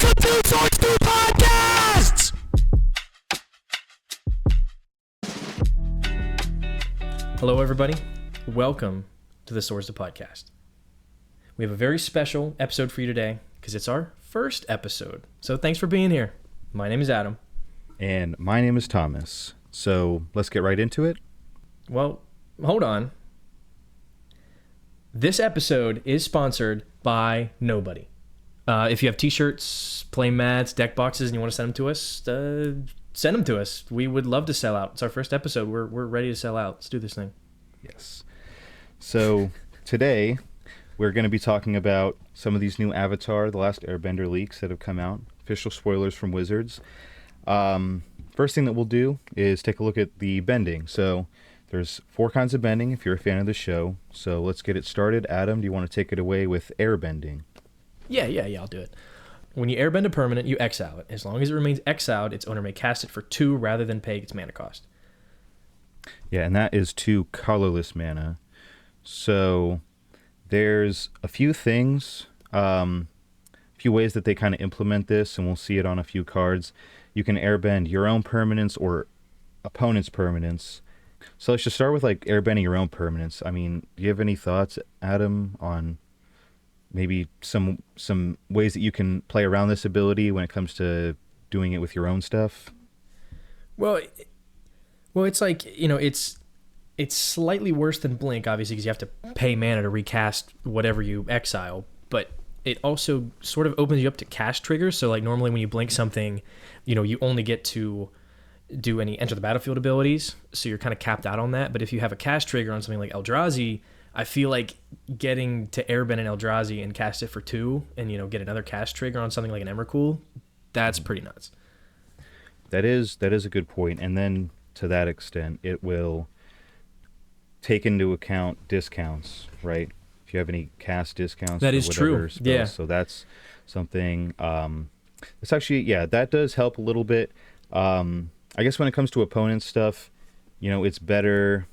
Welcome to Swords to Podcasts! Hello, everybody. Welcome to the Swords to Podcast. We have a very special episode for you today because it's our first episode. So thanks for being here. My name is Adam. And my name is Thomas. So let's get right into it. Well, hold on. This episode is sponsored by nobody. If you have t-shirts, play mats, deck boxes, and you want to send them to us, send them to us. We would love to sell out. It's our first episode. We're ready to sell out. Let's do this thing. Yes. So today we're going to be talking about some of these new Avatar, The Last Airbender leaks that have come out. Official spoilers from Wizards. First thing that we'll do is take a look at the bending. So there's 4 kinds of bending if you're a fan of the show. So let's get it started. Adam, do you want to take it away with airbending? Yeah, I'll do it. When you airbend a permanent, you exile it. As long as it remains exiled, its owner may cast it for 2 rather than pay its mana cost. Yeah, and that is 2 colorless mana. So there's a few things, a few ways that they kind of implement this, and we'll see it on a few cards. You can airbend your own permanents or opponent's permanents. So let's just start with like airbending your own permanents. I mean, do you have any thoughts, Adam, on maybe some ways that you can play around this ability when it comes to doing it with your own stuff? Well, it's like, it's slightly worse than Blink, obviously, because you have to pay mana to recast whatever you exile, but it also sort of opens you up to cast triggers. So like normally when you blink something, you only get to do any enter the battlefield abilities, so you're kind of capped out on that. But if you have a cast trigger on something like Eldrazi, I feel like getting to airbend an Eldrazi and cast it for 2 and get another cast trigger on something like an Emrakul, that's pretty nuts. That is a good point. And then to that extent, it will take into account discounts, right? If you have any cast discounts, that is true. Spells. Yeah. So that's something. It's actually, that does help a little bit. I guess when it comes to opponent stuff, it's better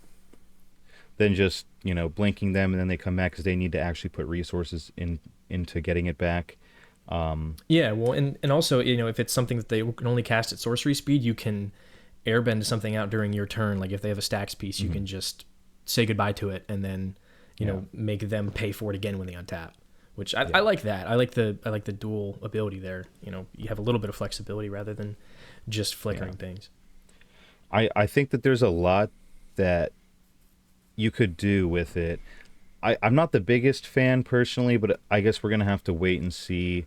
than just blinking them and then they come back because they need to actually put resources into getting it back. Yeah, well, and also if it's something that they can only cast at sorcery speed, you can airbend something out during your turn. Like if they have a stacks piece, you can just say goodbye to it and then make them pay for it again when they untap. Which I like that. I like the dual ability there. You have a little bit of flexibility rather than just flickering things. I think that there's a lot that you could do with it. I'm not the biggest fan personally, but I guess we're going to have to wait and see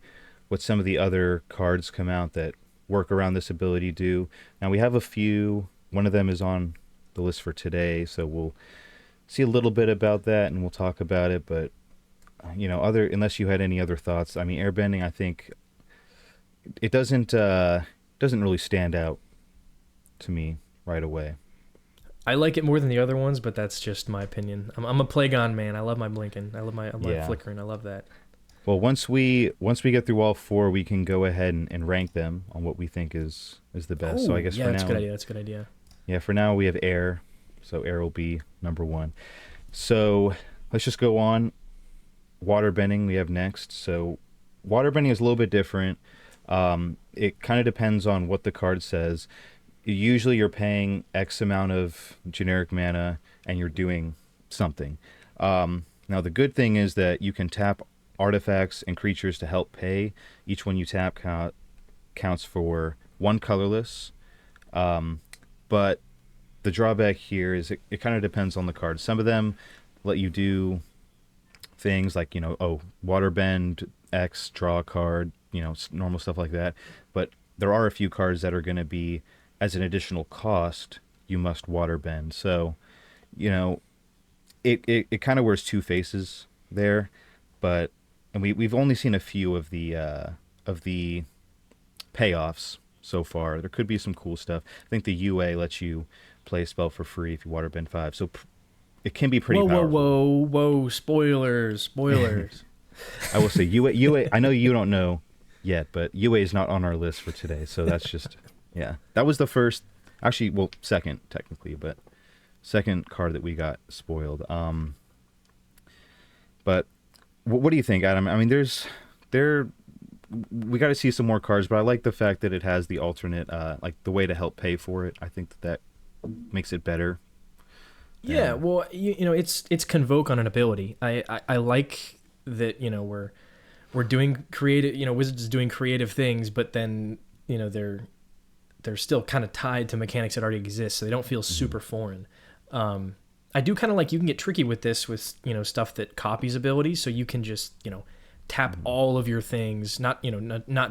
what some of the other cards come out that work around this ability do. Now we have a few. One of them is on the list for today, so we'll see a little bit about that and we'll talk about it. But unless you had any other thoughts, I mean, airbending, I think it doesn't really stand out to me right away. I like it more than the other ones, but that's just my opinion. I'm a Plagon man. I love my blinking. I love my flickering. I love that. Well, once we get through all 4, we can go ahead and rank them on what we think is the best. So I guess for now, that's a good idea. That's a good idea. Yeah, for now we have air, so air will be number 1. So let's just go on. Water bending we have next. So water bending is a little bit different. It kind of depends on what the card says. Usually you're paying X amount of generic mana and you're doing something. Now the good thing is that you can tap artifacts and creatures to help pay. Each one you tap counts for 1 colorless. But the drawback here is it kind of depends on the card. Some of them let you do things like, water bend X, draw a card, normal stuff like that. But there are a few cards that are going to be, as an additional cost, you must water bend. So, it kind of wears 2 faces there, and we've only seen a few of the payoffs so far. There could be some cool stuff. I think the UA lets you play a spell for free if you water bend 5. So it can be pretty powerful. Whoa! Spoilers! I will say UA. I know you don't know yet, but UA is not on our list for today. So that's just. Yeah, that was the first, actually, well, second technically, but second card that we got spoiled. But what do you think, Adam? I mean, they're we got to see some more cards, but I like the fact that it has the alternate, like the way to help pay for it. I think that makes it better. Yeah, well, it's convoke on an ability. I like that, we're doing creative, Wizards is doing creative things, but then, they're still kind of tied to mechanics that already exist, so they don't feel super foreign. I do kind of like, you can get tricky with this with, stuff that copies abilities, so you can just, tap all of your things, not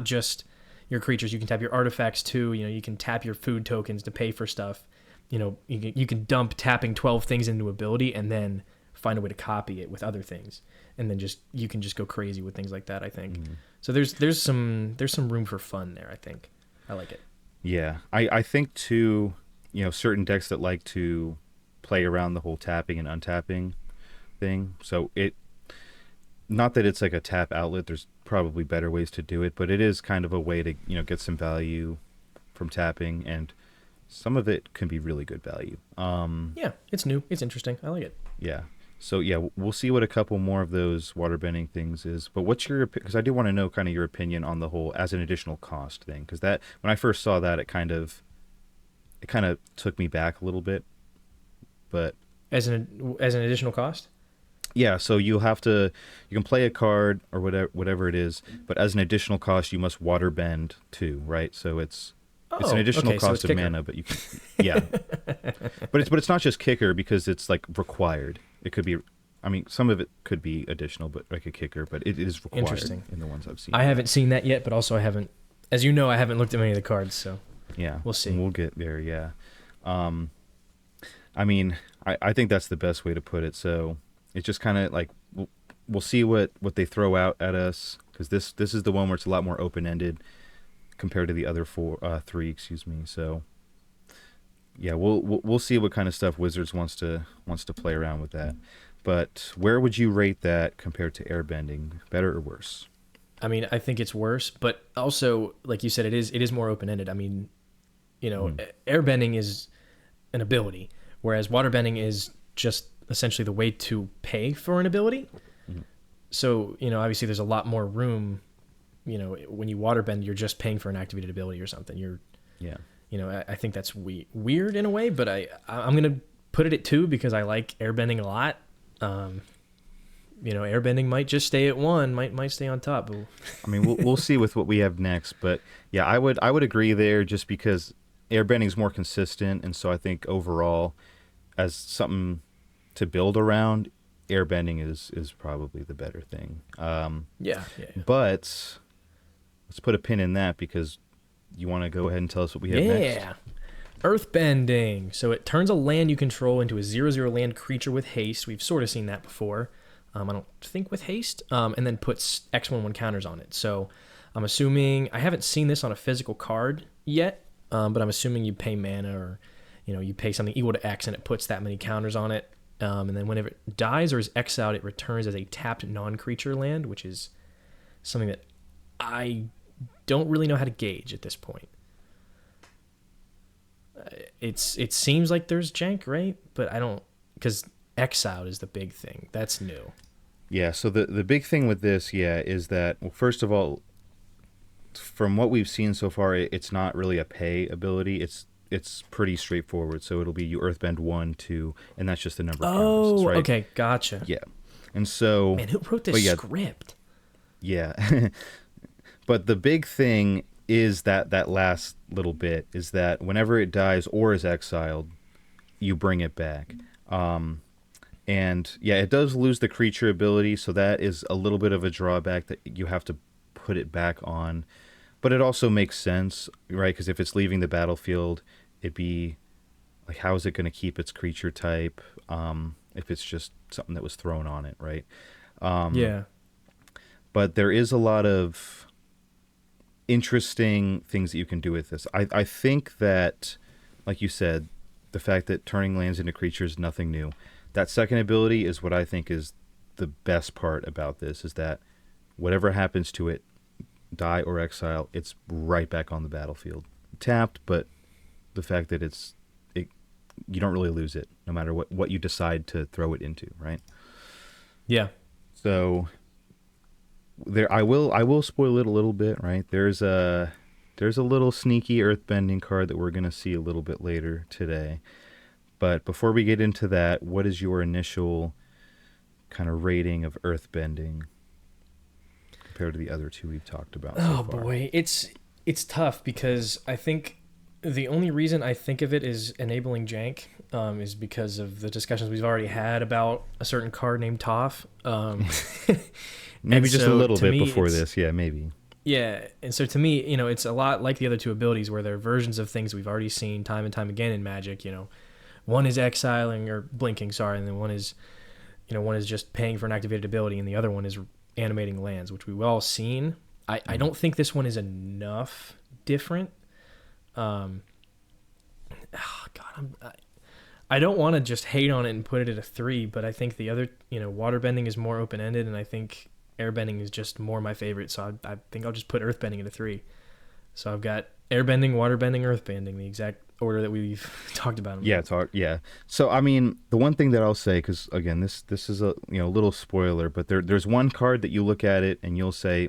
just your creatures. You can tap your artifacts too. You can tap your food tokens to pay for stuff. You can dump tapping 12 things into ability and then find a way to copy it with other things, and then you can just go crazy with things like that, I think. So there's some room for fun there, I think. I like it. Yeah, I think too, certain decks that like to play around the whole tapping and untapping thing. So not that it's like a tap outlet, there's probably better ways to do it, but it is kind of a way to, get some value from tapping, and some of it can be really good value. Yeah, it's new. It's interesting. I like it. Yeah. So yeah, we'll see what a couple more of those waterbending things is. But what's your, because I do want to know kind of your opinion on the whole as an additional cost thing, because that, when I first saw that, it kind of took me back a little bit. But as an additional cost? Yeah, so you can play a card or whatever it is, but as an additional cost, you must waterbend too, right? So it's an additional cost of mana, but you can, yeah. but it's not just kicker, because it's like required. It could be, I mean, some of it could be additional, but like a kicker, but it is required in the ones I've seen. I haven't seen that yet, but also I haven't, as you know, I haven't looked at many of the cards, so yeah, we'll see. We'll get there, yeah. I mean, I think that's the best way to put it. So it's just kind of like we'll see what they throw out at us, because this is the one where it's a lot more open ended compared to the other three. Excuse me. So yeah, we'll see what kind of stuff Wizards wants to play around with that. But where would you rate that compared to airbending? Better or worse? I mean, I think it's worse, but also, like you said, it is more open ended. I mean, airbending is an ability, whereas waterbending is just essentially the way to pay for an ability. So, obviously there's a lot more room, when you waterbend, you're just paying for an activated ability or something. I think that's weird in a way, but I'm going to put it at 2 because I like airbending a lot. Airbending might just stay at 1, might stay on top. I mean, we'll see with what we have next, but yeah, I would agree there, just because airbending is more consistent, and so I think overall, as something to build around, airbending is probably the better thing. Yeah. But let's put a pin in that, because you want to go ahead and tell us what we have next. Yeah. Earthbending. So it turns a land you control into a 0/0 land creature with haste. We've sort of seen that before. I don't think with haste. And then puts X/1/1 counters on it. So I'm assuming, I haven't seen this on a physical card yet, but I'm assuming you pay mana, or you pay something equal to X and it puts that many counters on it. And then whenever it dies or is exiled, it returns as a tapped non-creature land, which is something that I don't really know how to gauge at this point. It seems like there's jank, right? But I don't, because exiled is the big thing. That's new. Yeah, so the big thing with this, is that, well, first of all, from what we've seen so far, it's not really a pay ability. It's pretty straightforward. So it'll be you earthbend 1, 2, and that's just the number of counters, right? Okay, gotcha. Yeah. And so, man, who wrote this script? Yeah. But the big thing is that last little bit is that whenever it dies or is exiled, you bring it back. And yeah, it does lose the creature ability, so that is a little bit of a drawback that you have to put it back on. But it also makes sense, right? Because if it's leaving the battlefield, it'd be like, how is it going to keep its creature type if it's just something that was thrown on it, right? Yeah. But there is a lot of interesting things that you can do with this. I think that, like you said, the fact that turning lands into creatures is nothing new. That second ability is what I think is the best part about this, is that whatever happens to it, die or exile, it's right back on the battlefield. Tapped, but the fact that you don't really lose it, no matter what you decide to throw it into, right? Yeah. So there I will spoil it a little bit, right? There's a little sneaky earthbending card that we're gonna see a little bit later today. But before we get into that, what is your initial kind of rating of earthbending compared to the other two we've talked about so Oh far? boy, it's tough because I think the only reason I think of it as enabling jank is because of the discussions we've already had about a certain card named Toph. And Maybe just a so little to bit me, before it's this, yeah, maybe. yeah, and so to me, it's a lot like the other two abilities where they're versions of things we've already seen time and time again in Magic. One is exiling or blinking, sorry, and then one is just paying for an activated ability, and the other one is animating lands, which we've all seen. I Mhm. don't think this one is enough different. Um, God, I don't want to just hate on it and put it at a 3, but I think the other, waterbending is more open ended, and I think airbending is just more my favorite. So I think I'll just put earthbending at a 3. So I've got airbending, waterbending, earthbending, the exact order that we've talked about them Yeah, in. talk. Yeah. So I mean, the one thing that I'll say, because again, this is a little spoiler, but there's one card that you look at it and you'll say,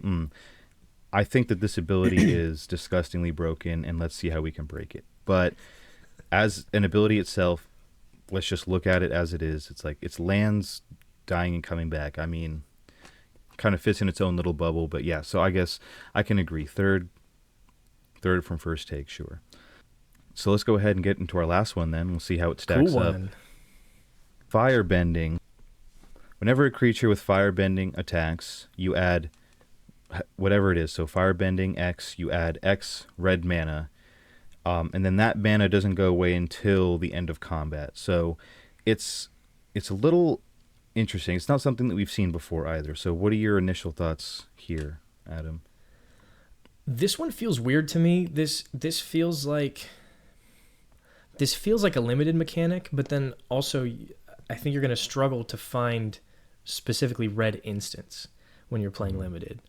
I think that this ability is disgustingly broken, and let's see how we can break it. But as an ability itself, let's just look at it as it is. It's like it's lands dying and coming back. I mean, kind of fits in its own little bubble. But yeah, so I guess I can agree. Third from first take, sure. So let's go ahead and get into our last one then. We'll see how it Cool stacks up. one. Firebending. Whenever a creature with firebending attacks, you add whatever it is. So firebending X, you add X red mana, and then that mana doesn't go away until the end of combat. So it's it's a little interesting. It's not something that we've seen before either. So what are your initial thoughts here, Adam? This one feels weird to me. This feels like a limited mechanic, but then also I think you're going to struggle to find specifically red instants when you're playing Mhm. limited.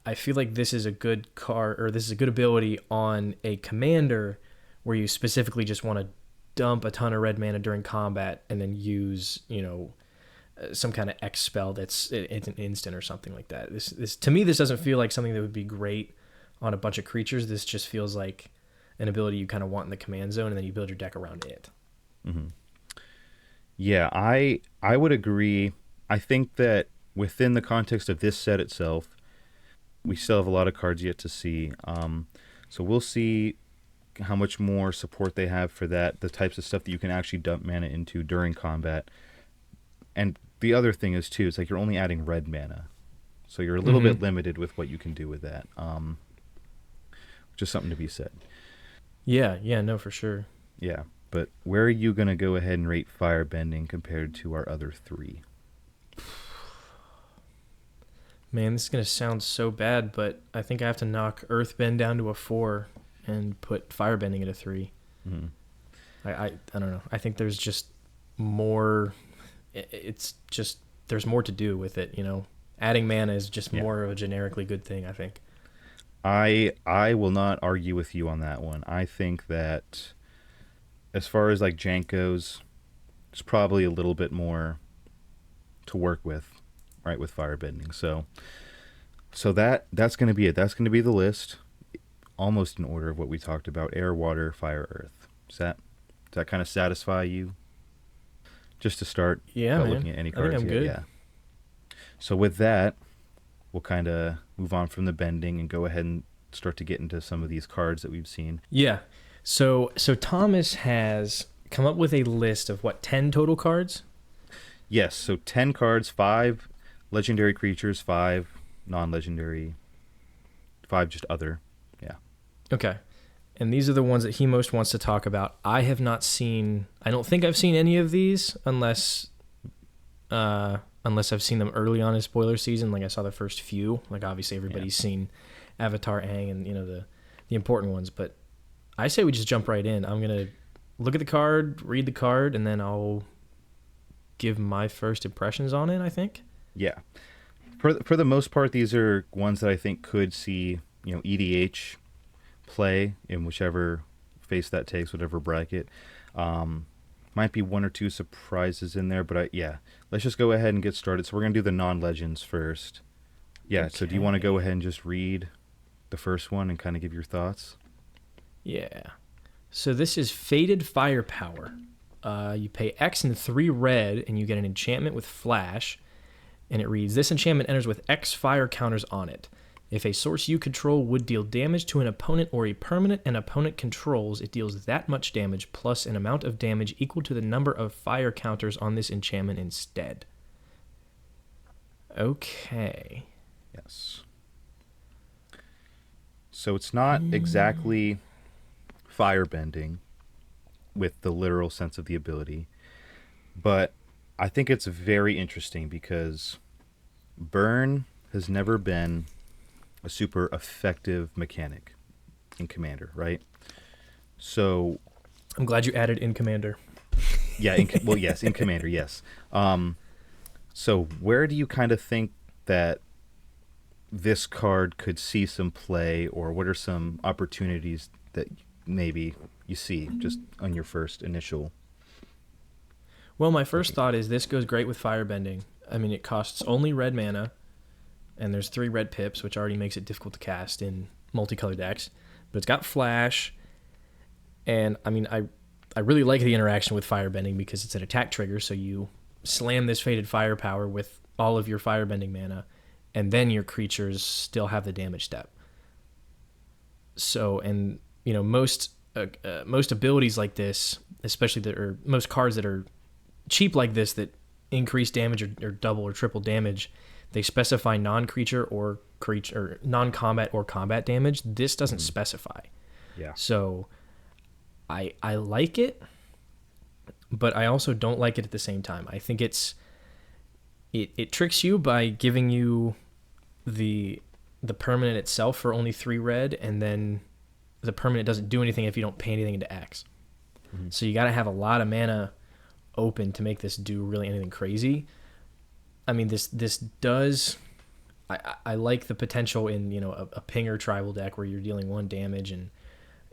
I feel like this is a good card, or this is a good ability on a commander where you specifically just want to dump a ton of red mana during combat and then use, some kind of X spell it's an instant or something like that. This to me, this doesn't feel like something that would be great on a bunch of creatures. This just feels like an ability you kind of want in the command zone, and then you build your deck around it. Hmm. Yeah, I would agree. I think that within the context of this set itself, we still have a lot of cards yet to see. So we'll see how much more support they have for that, the types of stuff that you can actually dump mana into during combat. And the other thing is too, it's like you're only adding red mana, so you're a little Mm-hmm. bit limited with what you can do with that. Which is something to be said. Yeah, yeah, no, for sure. Yeah, but where are you gonna go ahead and rate firebending compared to our other three? Man, this is gonna sound so bad, but I think I have to knock Earthbend down to a 4 and put Firebending at a 3. Mm-hmm. I don't know. I think there's just more. It's just there's more to do with it. Adding mana is just Yeah. more of a generically good thing. I think. I will not argue with you on that one. I think that as far as like jank goes, it's probably a little bit more to work with, right, with firebending. So that's going to be it. That's going to be the list, almost in order of what we talked about: air, water, fire, earth. Does that kind of satisfy you? Just to start, Yeah, without man. looking at any I think cards I'm yet, good. yeah. So with that, we'll kind of move on from the bending and go ahead and start to get into some of these cards that we've seen. Yeah. So Thomas has come up with a list of what 10 total cards. Yes, so 10 cards, 5 legendary creatures, 5 non-legendary, 5 just other. Yeah. Okay. And these are the ones that he most wants to talk about. I have not seen. I don't think I've seen any of these unless I've seen them early on in spoiler season. Like I saw the first few. Like obviously Yeah. everybody's seen Avatar, Aang, and the important ones. But I say we just jump right in. I'm gonna look at the card, read the card, and then I'll give my first impressions on it. I think. Yeah. For the most part, these are ones that I think could see, EDH play in whichever face that takes, whatever bracket. Um, might be one or two surprises in there, but yeah, let's just go ahead and get started. So we're gonna do the non-legends first. Yeah, so do you want to go Okay. ahead and just read the first one and kind of give your thoughts? Yeah. So this is Fated Firepower. You pay X and 3 red, and you get an enchantment with Flash. And it reads, this enchantment enters with X fire counters on it. If a source you control would deal damage to an opponent or a permanent an opponent controls, it deals that much damage plus an amount of damage equal to the number of fire counters on this enchantment instead. Okay. Yes. So it's not exactly firebending with the literal sense of the ability, but I think it's very interesting because burn has never been a super effective mechanic in Commander, right? So I'm glad you added in Commander. yeah, well, yes, in Commander, yes. So where do you kind of think that this card could see some play, or what are some opportunities that maybe you see just on your first initial Well, my first looking? thought is this goes great with Firebending. I mean, it costs only red mana, and there's 3 red pips, which already makes it difficult to cast in multicolored decks. But it's got Flash, and I mean, I really like the interaction with Firebending because it's an attack trigger, so you slam this Fated Firepower with all of your Firebending mana, and then your creatures still have the damage step. So, and you know, most abilities like this, especially that are most cards that are cheap like this that increase damage or double or triple damage, they specify non-creature or creature or non-combat or combat damage. This doesn't Hmm. specify. Yeah. So I like it, but I also don't like it at the same time. I think it tricks you by giving you the the permanent itself for only 3 red, and then the permanent doesn't do anything if you don't pay anything into X. Hmm. So you got to have a lot of mana open to make this do really anything crazy. I mean, this does. I like the potential in a pinger tribal deck where you're dealing 1 damage, and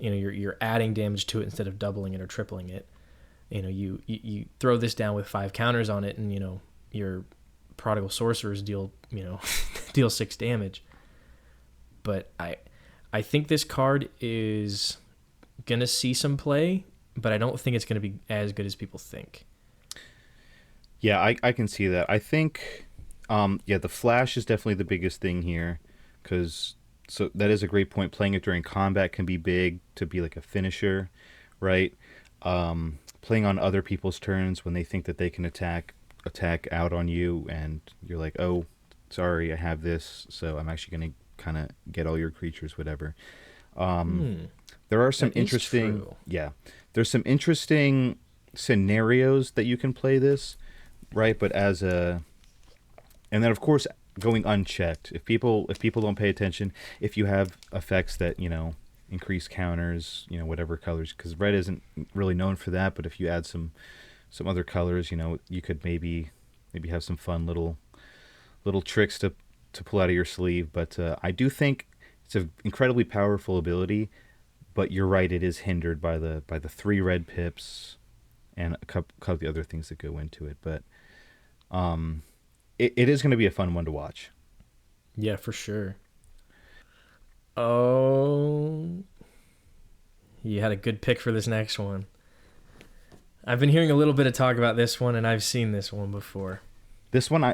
you're adding damage to it instead of doubling it or tripling it. You throw this down with 5 counters on it, and your prodigal sorcerers deal deal 6 damage. But I think this card is gonna see some play, but I don't think it's gonna be as good as people think. Yeah, I can see that. I think, yeah, the flash is definitely the biggest thing here, because so that is a great point. Playing it during combat can be big to be like a finisher, right? Playing on other people's turns when they think that they can attack out on you, and you're like, oh, sorry, I have this, so I'm actually gonna kind of get all your creatures, whatever. Um, Hmm, there are some that is interesting, true. yeah, there's some interesting scenarios that you can play this, right? But as a, and then of course going unchecked. If people don't pay attention, if you have effects that increase counters, whatever colors, because red isn't really known for that. But if you add some other colors, you could maybe have some fun little tricks to pull out of your sleeve. But I do think it's an incredibly powerful ability. But you're right, it is hindered by the 3 red pips and a couple of the other things that go into it. But um, it is going to be a fun one to watch. Yeah, for sure. Oh, you had a good pick for this next one. I've been hearing a little bit of talk about this one, and I've seen this one before. This one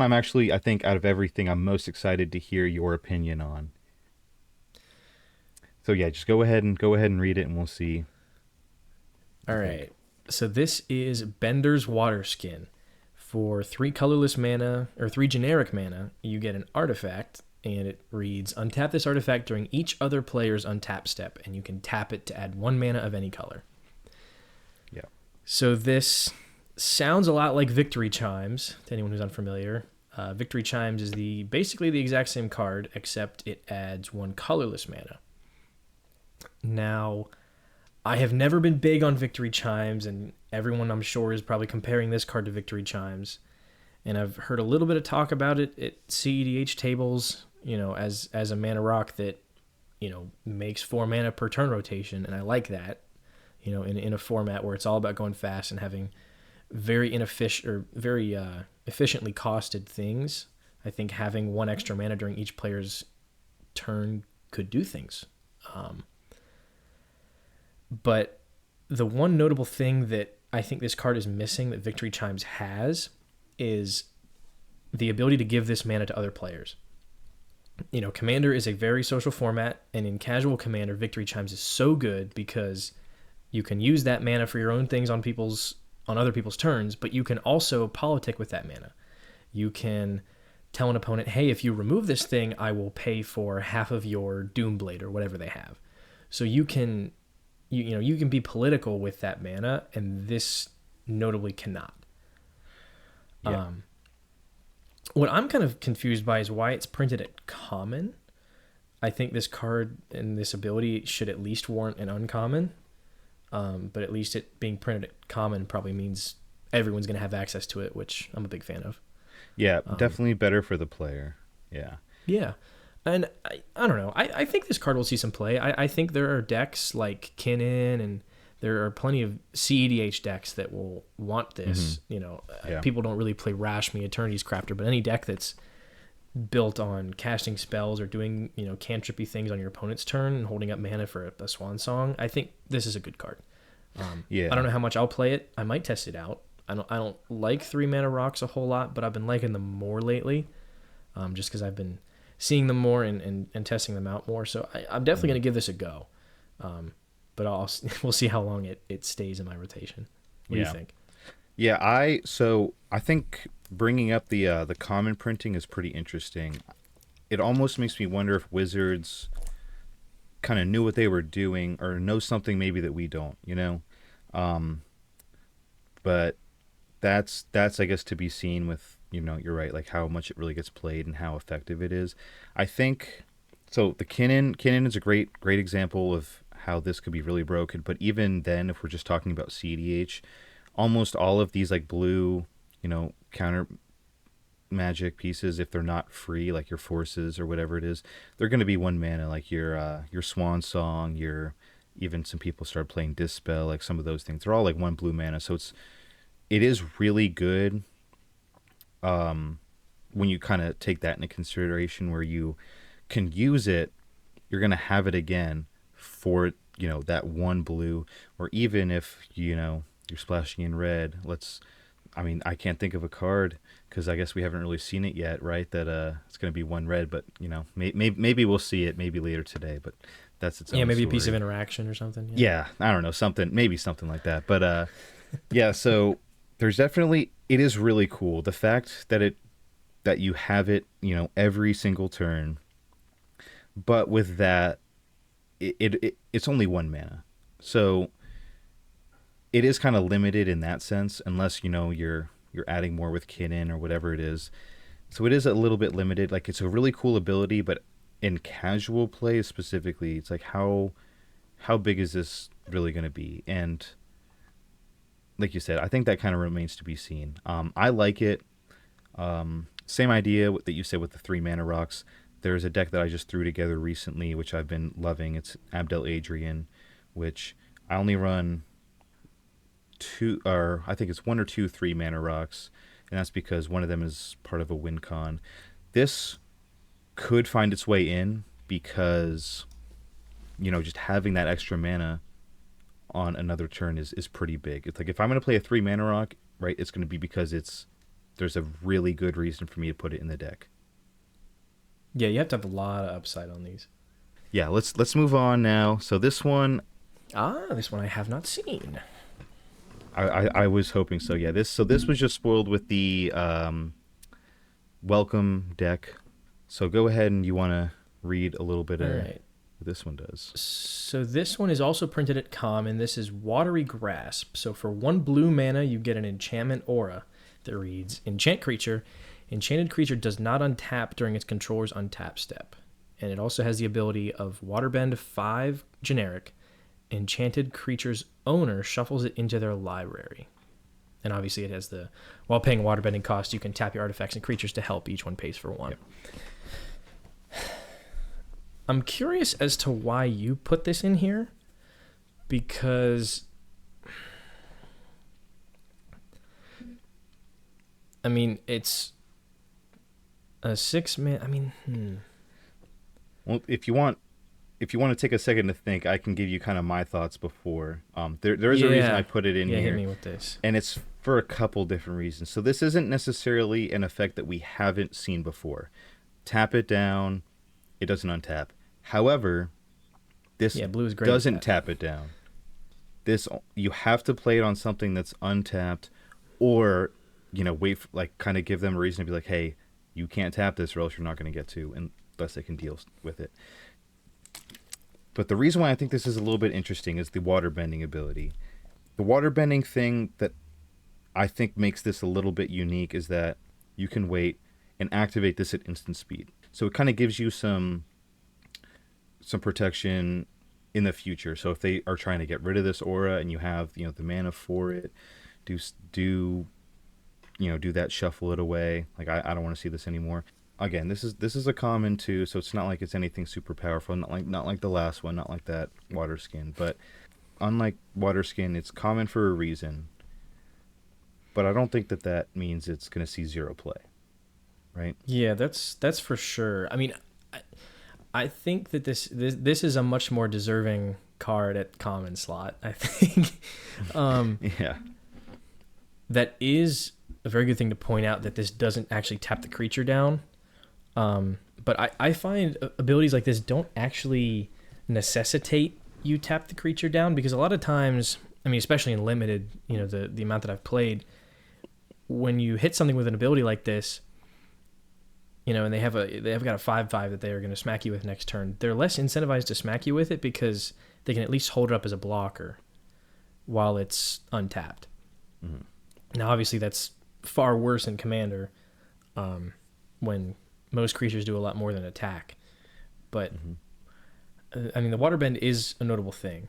I'm actually, I think, out of everything, I'm most excited to hear your opinion on. So yeah, just go ahead and read it, and we'll see what All you think. right. So this is Bender's Water Skin. For 3 colorless mana, or 3 generic mana, you get an artifact, and it reads, untap this artifact during each other player's untap step, and you can tap it to add 1 mana of any color. Yeah. So this sounds a lot like Victory Chimes, to anyone who's unfamiliar. Victory Chimes is basically the exact same card, except it adds 1 colorless mana. Now, I have never been big on Victory Chimes, and everyone I'm sure is probably comparing this card to Victory Chimes. And I've heard a little bit of talk about it at CEDH tables, as a mana rock that, makes 4 mana per turn rotation, and I like that, in a format where it's all about going fast and having very inefficient or very efficiently costed things. I think having one extra mana during each player's turn could do things. But the one notable thing that I think this card is missing that Victory Chimes has is the ability to give this mana to other players. Commander is a very social format, and in casual Commander, Victory Chimes is so good because you can use that mana for your own things on other people's turns, but you can also politic with that mana. You can tell an opponent, hey, if you remove this thing, I will pay for half of your Doomblade or whatever they have. So you can be political with that mana, and this notably cannot. Yeah. What I'm kind of confused by is why it's printed at common. I think this card and this ability should at least warrant an uncommon. But at least it being printed at common probably means everyone's going to have access to it, which I'm a big fan of. Yeah, definitely better for the player. Yeah. Yeah. And I don't know. I think this card will see some play. I think there are decks like Kinnan, and there are plenty of CEDH decks that will want this. Yeah. People don't really play Rashmi, Eternity's Crafter, but any deck that's built on casting spells or doing, cantrippy things on your opponent's turn and holding up mana for a Swan Song, I think this is a good card. Yeah. I don't know how much I'll play it. I might test it out. I don't like 3 mana rocks a whole lot, but I've been liking them more lately, just because I've been seeing them more and testing them out more. So I'm definitely going to give this a go. But we'll see how long it stays in my rotation. What do you think? Yeah, I think bringing up the common printing is pretty interesting. It almost makes me wonder if Wizards kind of knew what they were doing or know something maybe that we don't, But that's I guess to be seen with, you're right, like how much it really gets played and how effective it is. I think so. The Kinnan is a great example of how this could be really broken. But even then, if we're just talking about CDH, almost all of these like blue, counter magic pieces, if they're not free, like your forces or whatever it is, they're going to be 1 mana, like your Swan Song, even some people start playing Dispel, like some of those things. They're all like 1 blue mana. So it is really good when you kind of take that into consideration, where you can use it, you're going to have it again for, that 1 blue, or even if, you're splashing in red. I can't think of a card because I guess we haven't really seen it yet, right? That it's going to be 1 red, but maybe we'll see it maybe later today, but that's its own maybe story. a piece of interaction or something. Yeah, I don't know, something like that. But yeah, so there's definitely, it is really cool the fact that you have it, every single turn. But with that, it's only 1 mana, so it is kind of limited in that sense, unless you're adding more with Kinnan or whatever it is. So it is a little bit limited. Like, it's a really cool ability, but in casual play specifically, it's like how big is this really going to be? And like you said, I think that kind of remains to be seen. I like it. Same idea that you said with the 3 mana rocks. There's a deck that I just threw together recently, which I've been loving. It's Abdel Adrian, which I only run 2, or I think it's 1 or 2 3 mana rocks, and that's because one of them is part of a win con. This could find its way in because, just having that extra mana on another turn is pretty big. It's like, if I'm going to play a 3 mana rock, right, it's going to be because there's a really good reason for me to put it in the deck. Yeah, you have to have a lot of upside on these. Yeah, let's move on now. So this one I have not seen. I was hoping so. Yeah, this was just spoiled with the welcome deck. So go ahead, and you want to read a little bit of what this one does. So this one is also printed at common. This is Watery Grasp. So for 1 blue mana, you get an enchantment aura that reads, enchant creature. Enchanted creature does not untap during its controller's untap step. And it also has the ability of Waterbend 5 generic. Enchanted creature's owner shuffles it into their library. And obviously it has while paying waterbending cost, you can tap your artifacts and creatures to help. Each one pays for 1. Yep. I'm curious as to why you put this in here, because A 6-man. I mean, Well, if you want to take a second to think, I can give you kind of my thoughts before. There is a reason I yeah, put it in yeah. Hit here, me with this. and it's for a couple different reasons. So this isn't necessarily an effect that we haven't seen before. Tap it down, it doesn't untap. However, this Yeah, blue is great at doesn't that. tap it down. This you have to play it on something that's untapped, or wait for, like kind of give them a reason to be like, hey, you can't tap this, or else you're not going to get to, unless they can deal with it. But the reason why I think this is a little bit interesting is the water bending ability. The water bending thing that I think makes this a little bit unique is that you can wait and activate this at instant speed. So it kind of gives you some protection in the future. So if they are trying to get rid of this aura and you have the mana for it, do do that, shuffle it away. Like I don't want to see this anymore. Again, this is a common too, so it's not like it's anything super powerful. Not like the last one, not like that water skin. But unlike water skin, it's common for a reason. But I don't think that means it's going to see zero play, right? Yeah, that's for sure. I mean, I think that this is a much more deserving card at common slot. I think Yeah. that is a very good thing to point out that this doesn't actually tap the creature down. But I find abilities like this don't actually necessitate you tap the creature down, because a lot of times, I mean, especially in limited, the amount that I've played, when you hit something with an ability like this, and they have got a 5/5 that they are going to smack you with next turn, they're less incentivized to smack you with it because they can at least hold it up as a blocker while it's untapped. Mm-hmm. Now, obviously, that's far worse in Commander, when most creatures do a lot more than attack. But I mean, the Waterbend is a notable thing,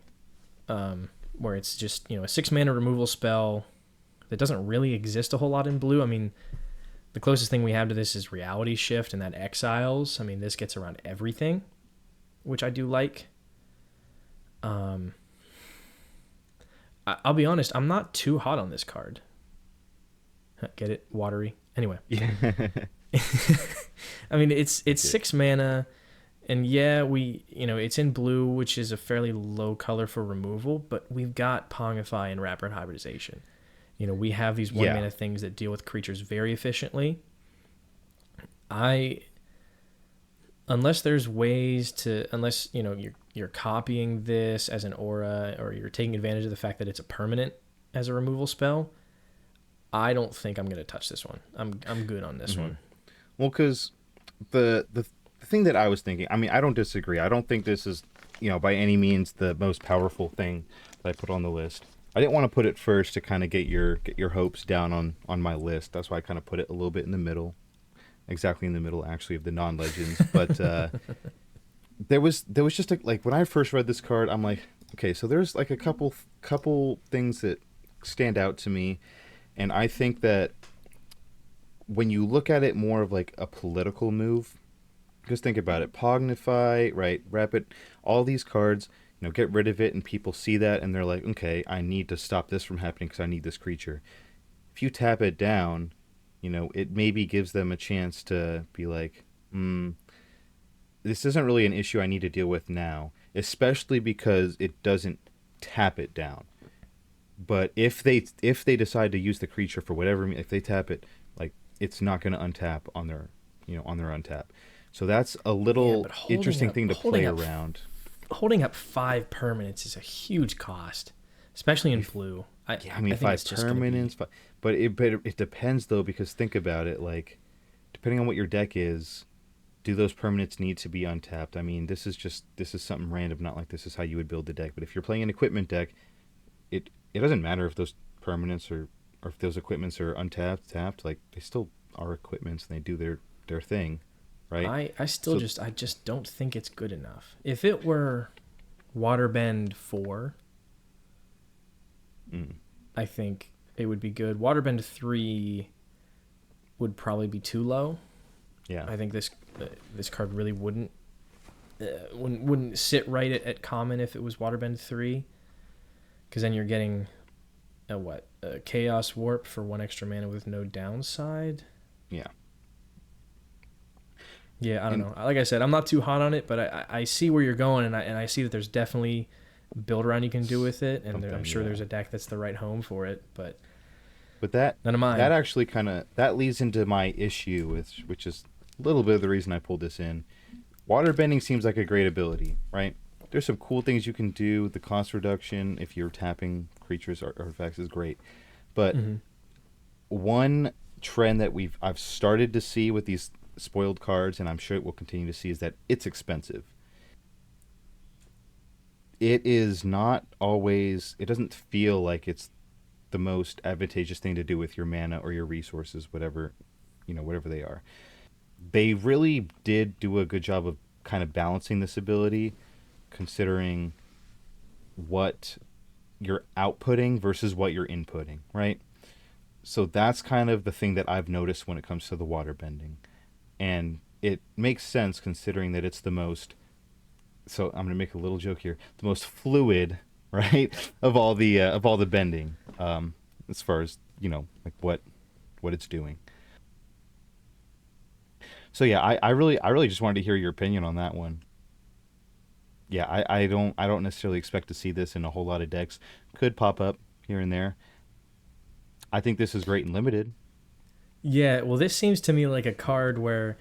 where it's just a 6-mana removal spell that doesn't really exist a whole lot in blue. I mean, the closest thing we have to this is Reality Shift, and that Exiles. I mean, this gets around everything, which I do like. I'll be honest, I'm not too hot on this card. Get it? Watery. Anyway. Yeah. I mean, it's 6 mana, and yeah, it's in blue, which is a fairly low color for removal, but we've got Pongify and Rapid Hybridization. We have these 1 mana things that deal with creatures very efficiently. Unless there's ways to, unless you're copying this as an aura, or you're taking advantage of the fact that it's a permanent as a removal spell, I don't think I'm going to touch this one. I'm good on this one. Well, because the thing that I was thinking, I mean, I don't disagree. I don't think this is, by any means the most powerful thing that I put on the list. I didn't want to put it first to kind of get your hopes down on my list. That's why I kind of put it a little bit in the middle, exactly in the middle, actually, of the non-legends. But there was just like when I first read this card, I'm like, okay, so there's like a couple things that stand out to me, and I think that when you look at it more of like a political move, just think about it. Pognify, right? Rapid, all these cards, get rid of it, and people see that and they're like, okay, I need to stop this from happening because I need this creature. If you tap it down, it maybe gives them a chance to be like, this isn't really an issue I need to deal with now, especially because it doesn't tap it down. But if they decide to use the creature for whatever, if they tap it, like, it's not going to untap on their untap. So that's a little interesting thing to play around. Holding up 5 permanents is a huge cost, especially in blue. I mean, 5 permanents, but it depends though, because think about it, like, depending on what your deck is, do those permanents need to be untapped? I mean, this is something random, not like this is how you would build the deck. But if you're playing an equipment deck, it doesn't matter if those permanents or if those equipments are untapped, tapped, like, they still are equipments and they do their thing, right? I just don't think it's good enough. If it were Waterbend 4, I think it would be good. Waterbend 3 would probably be too low. Yeah. I think this card really wouldn't sit right at common if it was Waterbend 3, because then you're getting a Chaos Warp for 1 extra mana with no downside. Yeah. Yeah, I don't And know. Like I said, I'm not too hot on it, but I see where you're going, and I see that there's definitely build around you can do with it, and I'm something, sure yeah. there's a deck that's the right home for it, but But none of that mine. actually kind of that leads into my issue with, which is a little bit of the reason I pulled this in. Waterbending seems like a great ability, right? There's some cool things you can do. The cost reduction if you're tapping creatures or artifacts is great. But Hmm. one trend that I've started to see with these spoiled cards, and I'm sure it will continue to see, is that it's expensive. It is not always. It doesn't feel like it's the most advantageous thing to do with your mana or your resources, whatever, whatever they are. They really did do a good job of kind of balancing this ability, considering what you're outputting versus what you're inputting, right? So that's kind of the thing that I've noticed when it comes to the water bending. And it makes sense considering that it's the most, so I'm going to make a little joke here, the most fluid, right, of all the bending, as far as, like what it's doing. So yeah, I really just wanted to hear your opinion on that one. Yeah, I don't necessarily expect to see this in a whole lot of decks. Could pop up here and there. I think this is great and limited. Yeah, well, this seems to me like a card where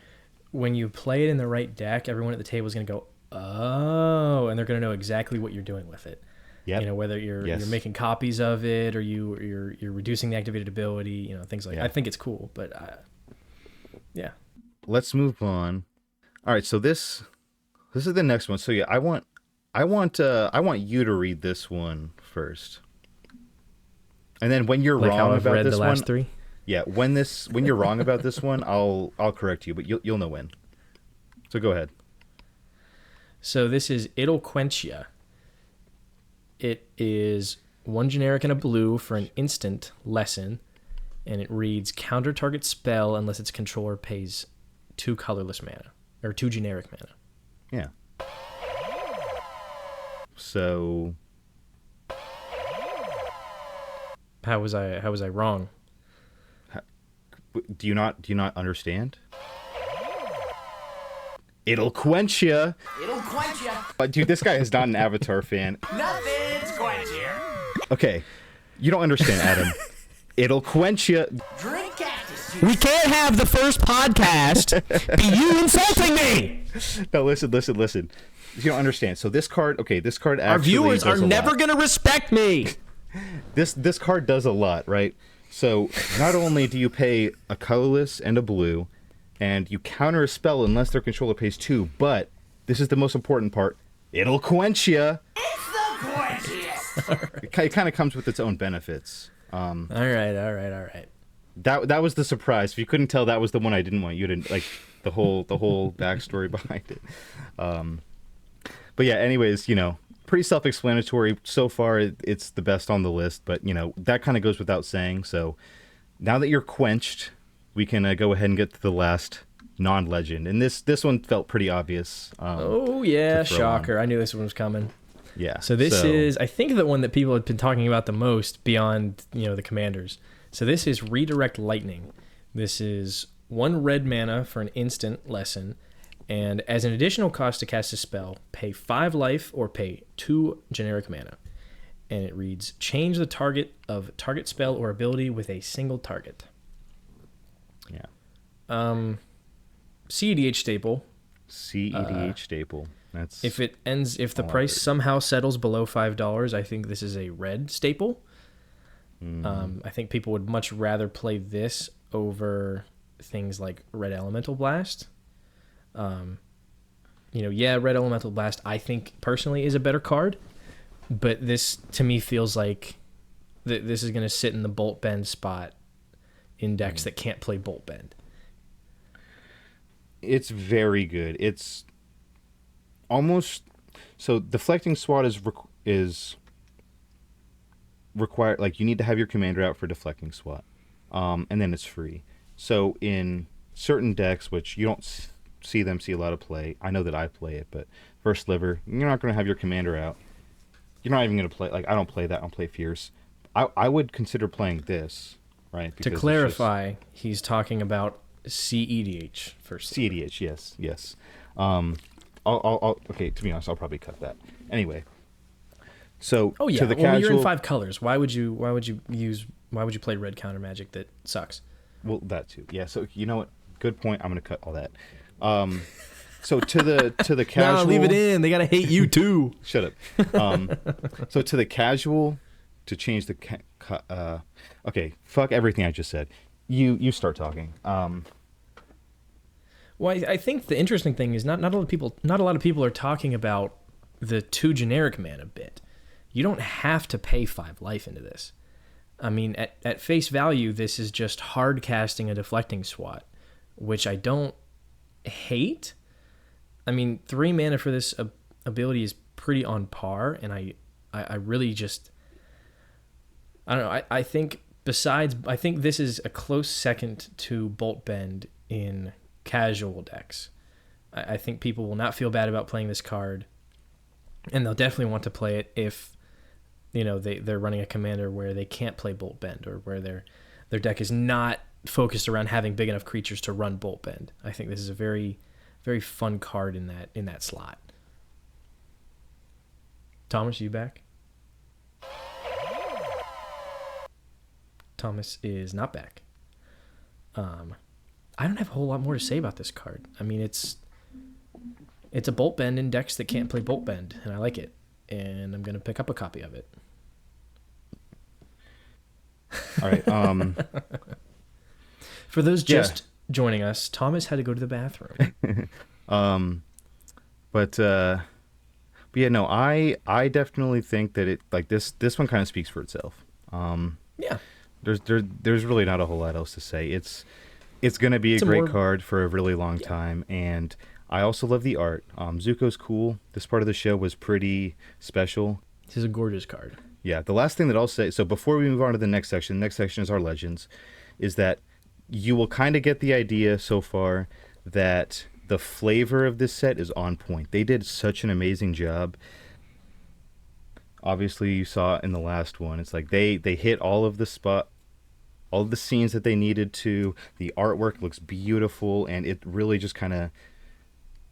when you play it in the right deck, everyone at the table is going to go, oh, and they're going to know exactly what you're doing with it. Yep. Whether you're Yes. making copies of it or you're reducing the activated ability, things like. I Yeah. think it's cool, but yeah. Let's move on. All right, so this is the next one. So yeah, I want you to read this one first. And then when you're Like how wrong I've about read the this one, last three. yeah, when you're wrong about this one, I'll correct you, but you'll know when. So go ahead. So this is It'll Quench Ya. It is one generic and a blue for an instant lesson, and it reads counter target spell unless its controller pays 2 colorless mana or 2 generic mana. Yeah. So How was I wrong? do you not understand? It'll quench ya. It'll quench ya. But dude, this guy is not an Avatar fan. Nothing's quenchier. Okay, you don't understand, Adam. It'll quench ya. Drink cactus juice. We can't have the first podcast be you insulting me. No, listen. You don't understand. So this card, this card actually Our viewers are does a never lot. going to respect me. This card does a lot, right? So not only do you pay a colorless and a blue, and you counter a spell unless their controller pays 2, but this is the most important part. It'll quench ya. It's the quenchiest. It kind of comes with its own benefits. All right. That was the surprise. If you couldn't tell, that was the one I didn't want you to like the whole backstory behind it. But yeah, anyways, pretty self-explanatory so far. It's the best on the list, but that kind of goes without saying. So now that you're quenched, we can go ahead and get to the last non-legend, and this one felt pretty obvious. Oh yeah, to throw shocker! I knew this one was coming. Yeah. So this is, I think, the one that people have been talking about the most beyond the commanders. So this is Redirect Lightning. This is 1 red mana for an instant lesson, and as an additional cost to cast a spell, pay 5 life or pay 2 generic mana. And it reads, change the target of target spell or ability with a single target. Yeah. CEDH staple. CEDH staple. That's If the all I price heard. somehow settles below $5, I think this is a red staple. Mm-hmm. I think people would much rather play this over things like Red Elemental Blast. Red Elemental Blast, I think personally is a better card, but this to me feels like this is going to sit in the Bolt Bend spot in decks that can't play Bolt Bend. It's very good. It's almost so deflecting SWAT is required. Like you need to have your commander out for deflecting SWAT, and then it's free. So in certain decks, which you don't see a lot of play, I know that I play it, but First Sliver, you're not going to have your commander out. You're not even going to play. Like I don't play that. I don't play Fierce. I would consider playing this, right? To clarify, he's talking about CEDH first. CEDH, yes. Okay, to be honest, I'll probably cut that. Anyway, so Oh yeah. to the Well, casual, you're in 5 colors. Why would you play red counter magic that sucks? well, that too. Yeah. So you know what? Good point. I'm gonna cut all that. So to the casual, No, leave it in. They gotta hate you too. Shut up. So to the casual, to change the okay, fuck everything I just said. You start talking. Well, I think the interesting thing is not a lot of people are talking about the 2 generic mana bit. You don't have to pay 5 life into this. I mean, at face value, this is just hard casting a deflecting swat, which I don't hate. I mean, 3 mana for this ability is pretty on par, and I really just, I don't know. I think this is a close second to Bolt Bend in casual decks. I think people will not feel bad about playing this card, and they'll definitely want to play it if, you know, they're running a commander where they can't play Bolt Bend, or where their deck is not focused around having big enough creatures to run Bolt Bend. I think this is a very, very fun card in that slot. Thomas, you back? Thomas is not back. I don't have a whole lot more to say about this card. I mean, it's a Bolt Bend in decks that can't play Bolt Bend, and I like it. And I'm going to pick up a copy of it. All right. For those just joining us, Thomas had to go to the bathroom. But yeah, no, I definitely think that it, like, this one kind of speaks for itself. Yeah. There's really not a whole lot else to say. It's going to be a great card for a really long time, and I also love the art. Zuko's cool. This part of the show was pretty special. This is a gorgeous card. Yeah, the last thing that I'll say, so before we move on to the next section is our legends, is that you will kind of get the idea so far that the flavor of this set is on point. They did such an amazing job. Obviously, you saw in the last one, it's like they hit all of the scenes that they needed to. The artwork looks beautiful, and it really just kind of,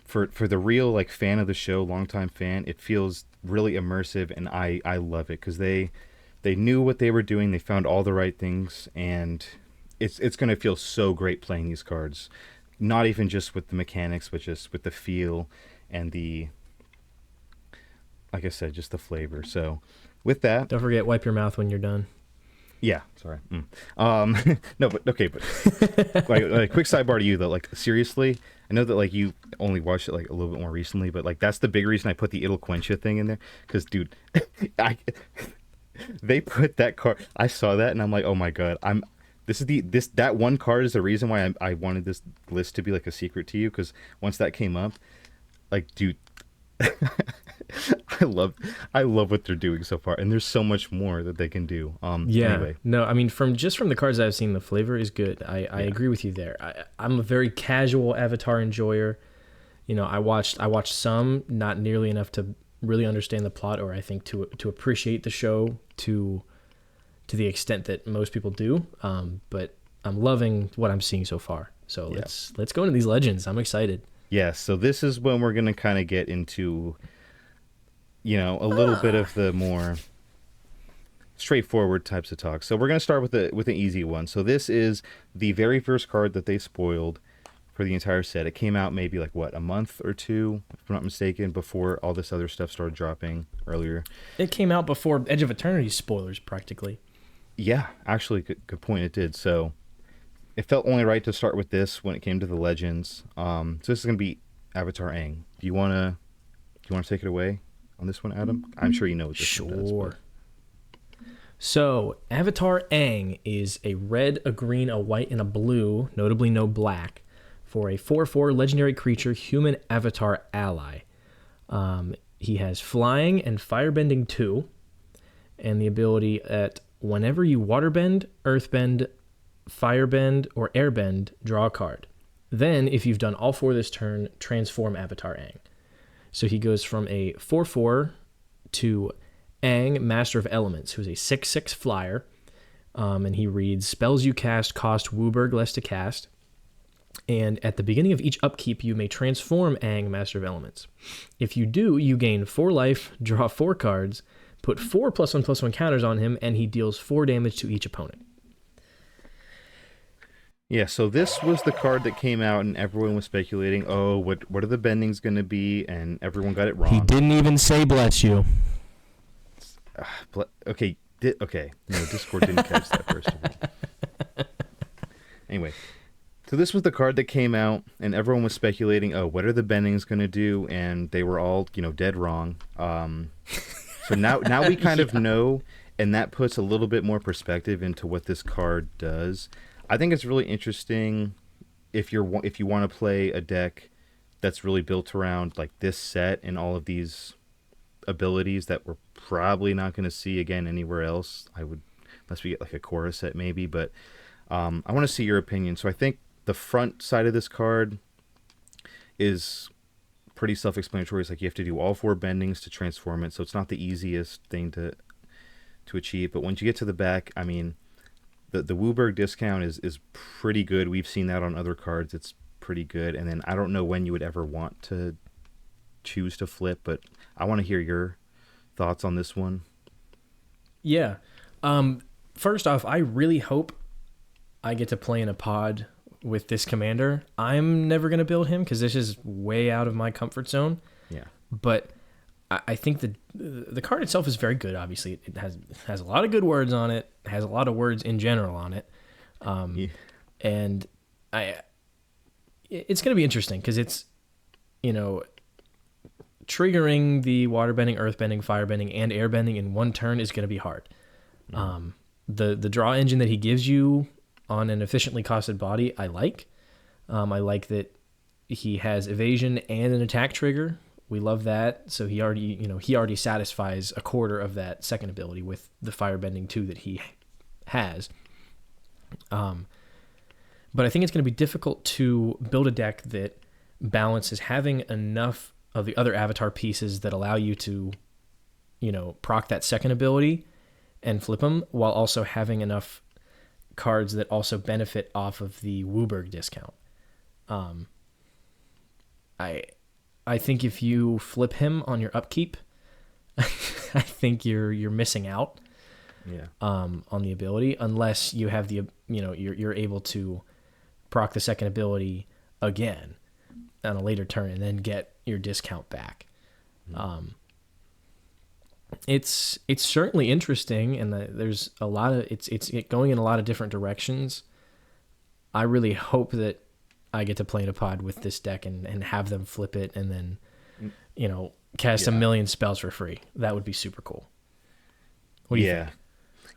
for the real, like, fan of the show, longtime fan, it feels really immersive, and I love it, because they knew what they were doing. They found all the right things, and it's going to feel so great playing these cards. Not even just with the mechanics, but just with the feel and the, like I said, just the flavor. So with that, Don't forget, wipe your mouth when you're done. yeah, sorry. No, but okay, but like quick sidebar to you though, like, seriously, I know that, like, you only watched it like a little bit more recently, but, like, that's the big reason I put the It'll Quench You thing in there, because, dude, they put that card, I saw that and I'm like, oh my god, that one card is the reason why I wanted this list to be like a secret to you, because once that came up, like, dude, I love what they're doing so far, and there's so much more that they can do. Yeah. Anyway. No, I mean, from the cards I've seen, the flavor is good. I agree with you there. I'm a very casual Avatar enjoyer. You know, I watched some, not nearly enough to really understand the plot, or I think to appreciate the show to the extent that most people do. But I'm loving what I'm seeing so far. So let's go into these legends. I'm excited. Yeah, so this is when we're going to kind of get into, you know, a little bit of the more straightforward types of talk. So we're going to start with an easy one. So this is the very first card that they spoiled for the entire set. It came out maybe like, what, a month or two, if I'm not mistaken, before all this other stuff started dropping earlier. It came out before Edge of Eternity spoilers, practically. Yeah, actually, good point, it did. So it felt only right to start with this when it came to the legends. So this is going to be Avatar Aang. Do you want to take it away on this one, Adam? I'm sure you know what this one does. Sure. So, Avatar Aang is a red, a green, a white, and a blue, notably no black, for a 4/4 legendary creature human avatar ally. He has flying and firebending 2, and the ability at whenever you waterbend, earthbend, firebend, or airbend, draw a card. Then, if you've done all 4 this turn, transform Avatar Aang. So he goes from a 4/4 to Aang, Master of Elements, who's a 6/6 flyer, and he reads, spells you cast cost Wooburg less to cast. And at the beginning of each upkeep, you may transform Aang, Master of Elements. If you do, you gain 4 life, draw 4 cards, put 4 +1/+1 counters on him, and he deals 4 damage to each opponent. Yeah, so this was the card that came out, and everyone was speculating, oh, what are the bendings going to be? And everyone got it wrong. He didn't even say bless you. Okay, no, Discord didn't catch that first of all. Anyway, so this was the card that came out, and everyone was speculating, oh, what are the bendings going to do? And they were all, dead wrong. So now we kind of know, and that puts a little bit more perspective into what this card does. I think it's really interesting if you want to play a deck that's really built around like this set and all of these abilities that we're probably not going to see again anywhere else. Unless we get like a Korra set maybe, but I want to see your opinion. So I think the front side of this card is pretty self-explanatory. It's like you have to do all 4 bendings to transform it, so it's not the easiest thing to achieve. But once you get to the back, I mean, the Wooburg discount is pretty good. We've seen that on other cards. It's pretty good. And then I don't know when you would ever want to choose to flip, but I want to hear your thoughts on this one. Yeah. First off, I really hope I get to play in a pod with this commander. I'm never going to build him because this is way out of my comfort zone. Yeah. But I think the card itself is very good. Obviously, it has a lot of good words on it. It has a lot of words in general on it. And it's going to be interesting because it's, triggering the waterbending, earthbending, firebending, and airbending in one turn is going to be hard. The draw engine that he gives you on an efficiently costed body, I like. I like that he has evasion and an attack trigger. We love that. So he already satisfies a quarter of that second ability with the firebending 2 that he has. But I think it's going to be difficult to build a deck that balances having enough of the other avatar pieces that allow you to, proc that second ability and flip them, while also having enough cards that also benefit off of the Wooburg discount. I think if you flip him on your upkeep, I think you're missing out. Yeah. On the ability, unless you have you're able to proc the second ability again on a later turn and then get your discount back. It's certainly interesting, and there's a lot of it's going in a lot of different directions. I really hope that I get to play in a pod with this deck and have them flip it and then, cast a million spells for free. That would be super cool. What do you think?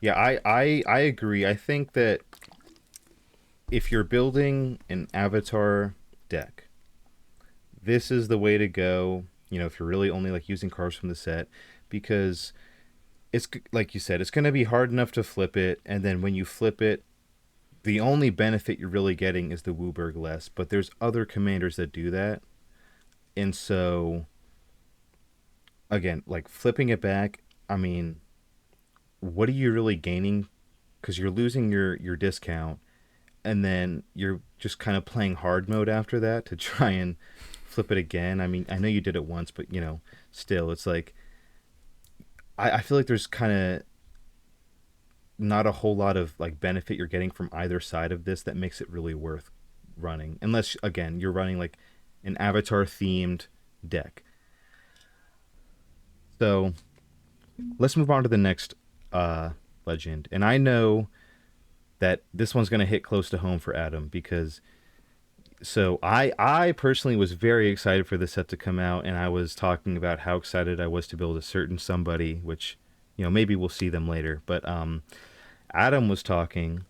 Yeah, I agree. I think that if you're building an avatar deck, this is the way to go, if you're really only like using cards from the set, because it's like you said, it's going to be hard enough to flip it, and then when you flip it, the only benefit you're really getting is the Wooburg less, but there's other commanders that do that. And so, again, like flipping it back, I mean, what are you really gaining? Because you're losing your discount, and then you're just kind of playing hard mode after that to try and flip it again. I mean, I know you did it once, but, still, it's like, I feel like there's kind of not a whole lot of like benefit you're getting from either side of this that makes it really worth running, unless again you're running like an avatar themed deck. So let's move on to the next legend, and I know that this one's going to hit close to home for Adam, because I personally was very excited for this set to come out, and I was talking about how excited I was to build a certain somebody, which maybe we'll see them later, but Adam was talking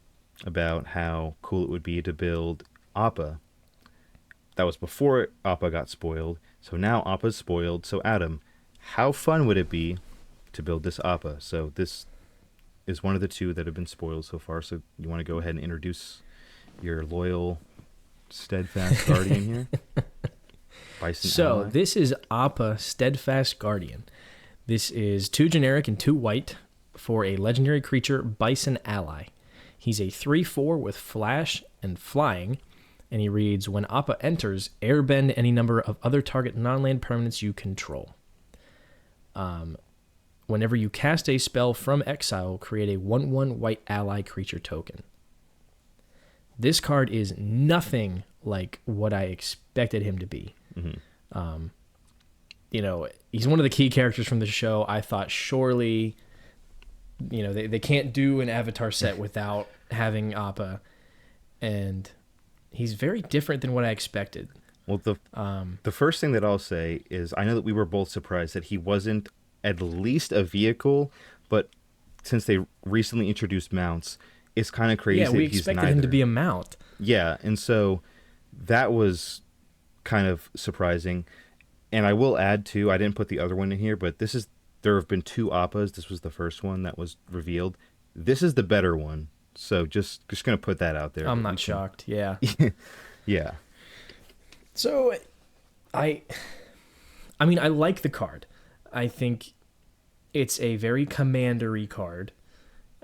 about how cool it would be to build Appa. That was before Appa got spoiled, so now Appa's spoiled. So Adam, how fun would it be to build this Appa? So this is one of the 2 that have been spoiled so far, so you want to go ahead and introduce your loyal, steadfast guardian here? Bison ally. This is Appa Steadfast Guardian. This is 2 generic and 2 white for a legendary creature, Bison Ally. He's a 3/4 with flash and flying, And he reads, when Appa enters, airbend any number of other target non-land permanents you control. Whenever you cast a spell from exile, create a 1/1 white ally creature token. This card is nothing like what I expected him to be. Mm-hmm. He's one of the key characters from the show. I thought surely, they can't do an Avatar set without having Appa. And he's very different than what I expected. Well, the first thing that I'll say is I know that we were both surprised that he wasn't at least a vehicle, but since they recently introduced mounts, it's kind of crazy. Yeah, we that he's expected neither. him to be a mount. Yeah, and so that was kind of surprising. And I will add too, I didn't put the other one in here, but there have been 2 Appas. This was the first one that was revealed. This is the better one. So just going to put that out there. I'm not shocked. Yeah. Yeah. So I like the card. I think it's a very commandery card.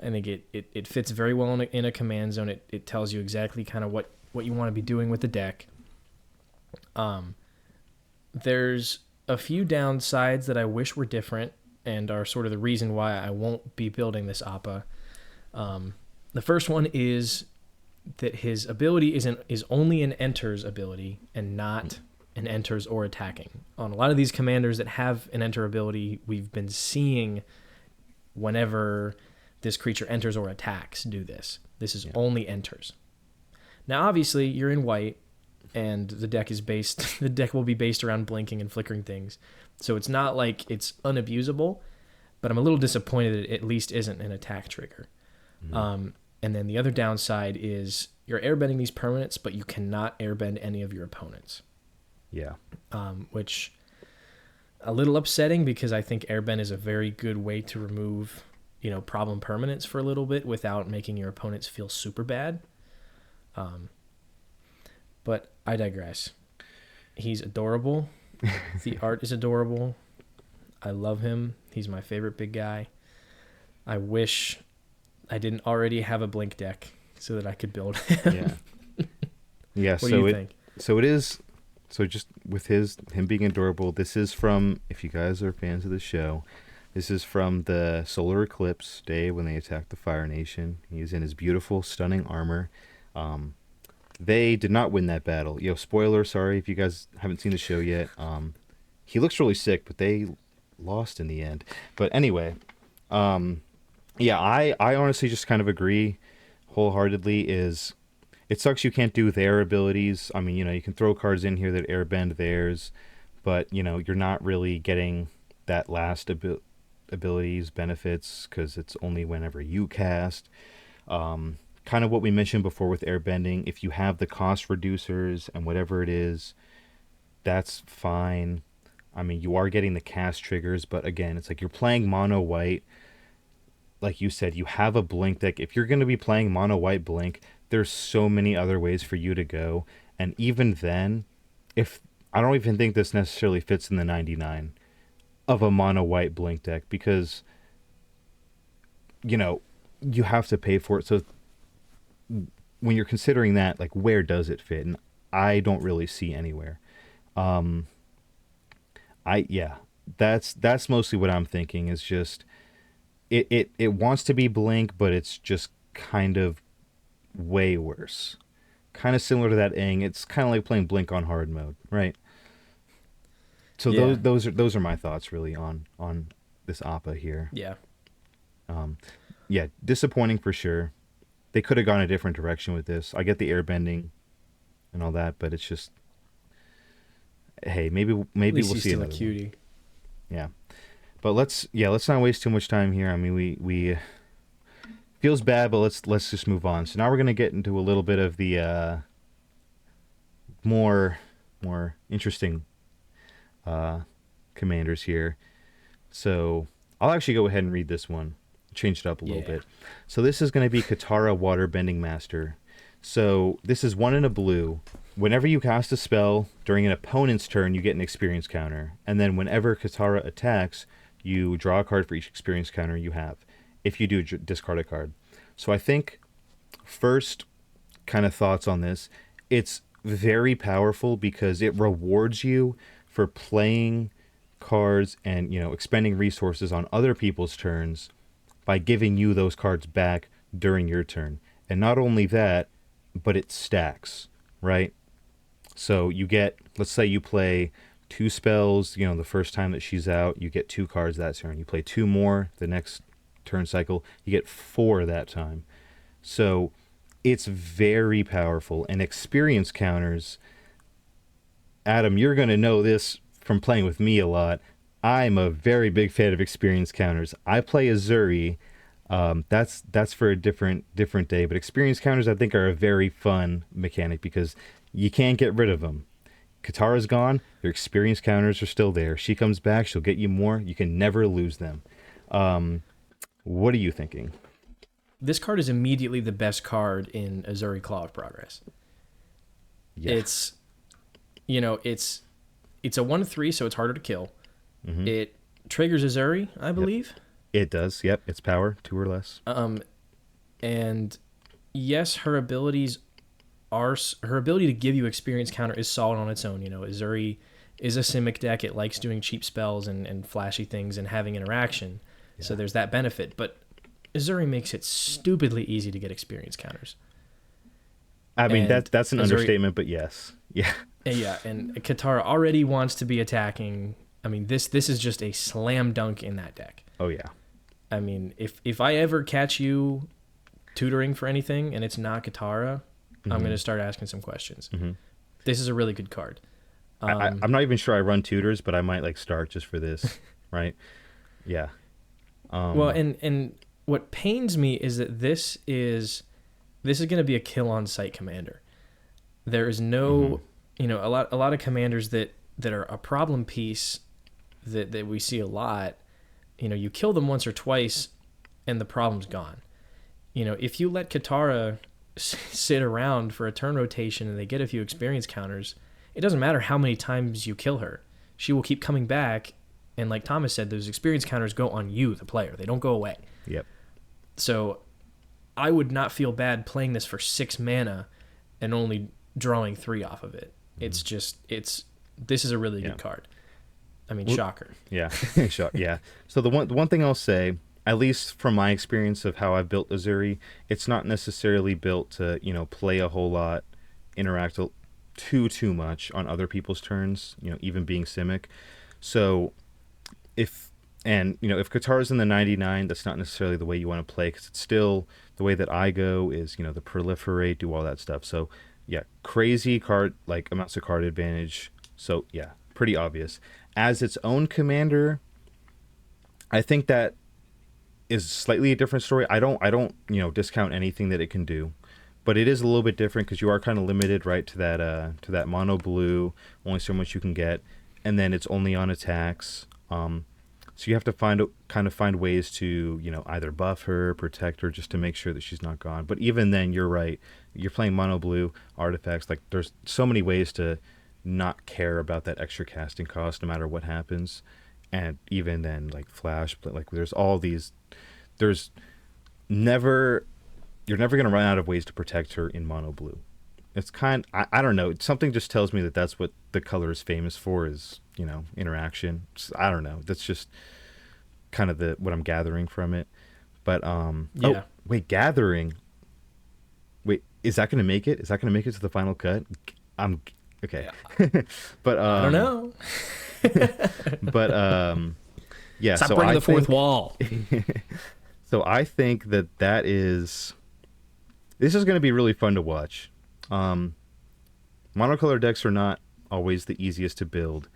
I think it fits very well in a command zone. It tells you exactly kind of what you want to be doing with the deck. There's a few downsides that I wish were different and are sort of the reason why I won't be building this Appa. The first one is that his ability is only an enters ability and not an enters or attacking. On a lot of these commanders that have an enter ability, we've been seeing whenever this creature enters or attacks do this. This is only enters. Now, obviously, you're in white, and the deck will be based around blinking and flickering things. So it's not like it's unabusable, but I'm a little disappointed that it at least isn't an attack trigger. Mm-hmm. And then the other downside is you're airbending these permanents, but you cannot airbend any of your opponents. Yeah. Which a little upsetting because I think airbend is a very good way to remove, problem permanents for a little bit without making your opponents feel super bad. But I digress. He's adorable. The art is adorable. I love him. He's my favorite big guy. I wish I didn't already have a blink deck so that I could build him. Yeah. Yeah. What do you think? So it is. So just with him being adorable, this is from, if you guys are fans of the show, this is from the solar eclipse day when they attacked the Fire Nation. He's in his beautiful, stunning armor. They did not win that battle. Spoiler, sorry if you guys haven't seen the show yet. He looks really sick, but they lost in the end. But anyway, I honestly just kind of agree wholeheartedly. It sucks you can't do their abilities. I mean, you can throw cards in here that airbend theirs, but, you're not really getting that last abilities benefits because it's only whenever you cast. Kind of what we mentioned before with airbending. If you have the cost reducers and whatever it is, that's fine. I mean, you are getting the cast triggers, but again, it's like you're playing mono white. Like you said, you have a blink deck. If you're going to be playing mono white blink, there's so many other ways for you to go. And even then, I don't even think this necessarily fits in the 99 of a mono white blink deck because, you have to pay for it. So when you're considering that, like, where does it fit? And I don't really see anywhere. That's mostly what I'm thinking is just it wants to be blink, but it's just kind of way worse. Kind of similar to that Aang. It's kind of like playing blink on hard mode, right? So yeah. those are my thoughts really on this Appa here. Yeah. Disappointing for sure. They could have gone a different direction with this. I get the airbending and all that, but it's just, hey, maybe we'll see still a another cutie. one. Yeah, but let's not waste too much time here. I mean, we feels bad, but let's just move on. So now we're gonna get into a little bit of the more interesting commanders here. So I'll actually go ahead and read this one. Change it up a little bit. So this is going to be Katara Waterbending Master. So this is 1 in a blue. Whenever you cast a spell during an opponent's turn, you get an experience counter. And then whenever Katara attacks, you draw a card for each experience counter you have. If you do, discard a card. So I think first kind of thoughts on this. It's very powerful because it rewards you for playing cards and, expending resources on other people's turns by giving you those cards back during your turn. And not only that, but it stacks, right? So you get, let's say you play 2 spells, the first time that she's out, you get 2 cards that turn. You play 2 more the next turn cycle, you get 4 that time. So it's very powerful. And experience counters, Adam, you're going to know this from playing with me a lot. I'm a very big fan of experience counters. I play Azuri. That's for a different day. But experience counters, I think, are a very fun mechanic because you can't get rid of them. Katara's gone. Your experience counters are still there. She comes back. She'll get you more. You can never lose them. What are you thinking? This card is immediately the best card in Azuri Claw of Progress. Yeah. It's a 1/3, so it's harder to kill. Mm-hmm. It triggers Azuri, I believe. Yep. It does. Yep, it's power 2 or less. And yes, her ability to give you experience counter is solid on its own. Azuri is a Simic deck. It likes doing cheap spells and flashy things and having interaction. Yeah. So there's that benefit. But Azuri makes it stupidly easy to get experience counters. I mean, that's an understatement, but yes. Yeah. Yeah, and Katara already wants to be attacking. I mean, this is just a slam dunk in that deck. Oh, yeah. I mean, if I ever catch you tutoring for anything and it's not Katara, I'm going to start asking some questions. Mm-hmm. This is a really good card. I'm not even sure I run tutors, but I might start just for this, right? Yeah. Well, and what pains me is that this is going to be a kill on sight commander. There is no, a lot of commanders that are a problem piece that we see a lot. You kill them once or twice, and the problem's gone. If you let Katara sit around for a turn rotation and they get a few experience counters, it doesn't matter how many times you kill her. She will keep coming back, and like Thomas said, those experience counters go on you, the player. They don't go away. Yep. So I would not feel bad playing this for 6 mana and only drawing 3 off of it. It's just, this is a really good card. I mean, shocker. Yeah. Yeah. So the one thing I'll say, at least from my experience of how I've built Azuri, it's not necessarily built to, play a whole lot, interact too much on other people's turns, even being Simic. So if Katara's in the 99, that's not necessarily the way you want to play, because it's still the way that I go is, the proliferate, do all that stuff. So yeah, crazy card, amounts of card advantage. So yeah, pretty obvious. As its own commander, I think that is slightly a different story. I don't discount anything that it can do, but it is a little bit different because you are kind of limited, right, to that mono blue, only so much you can get, and then it's only on attacks. So you have to find ways to, either buff her, protect her, just to make sure that she's not gone. But even then, you're right. You're playing mono blue artifacts. There's so many ways to not care about that extra casting cost, no matter what happens. And even then, flash, but there's all these. You're never gonna run out of ways to protect her in mono blue. It's I don't know. Something just tells me that that's what the color is famous for, is interaction. I don't know. That's just kind of what I'm gathering from it. But yeah. Oh, wait, gathering. Wait, is that gonna make it? Is that gonna make it to the final cut? I'm okay. Yeah. But I don't know. But yeah. Stop breaking the fourth wall. So I think that is. This is going to be really fun to watch. Monocolor decks are not always the easiest to build,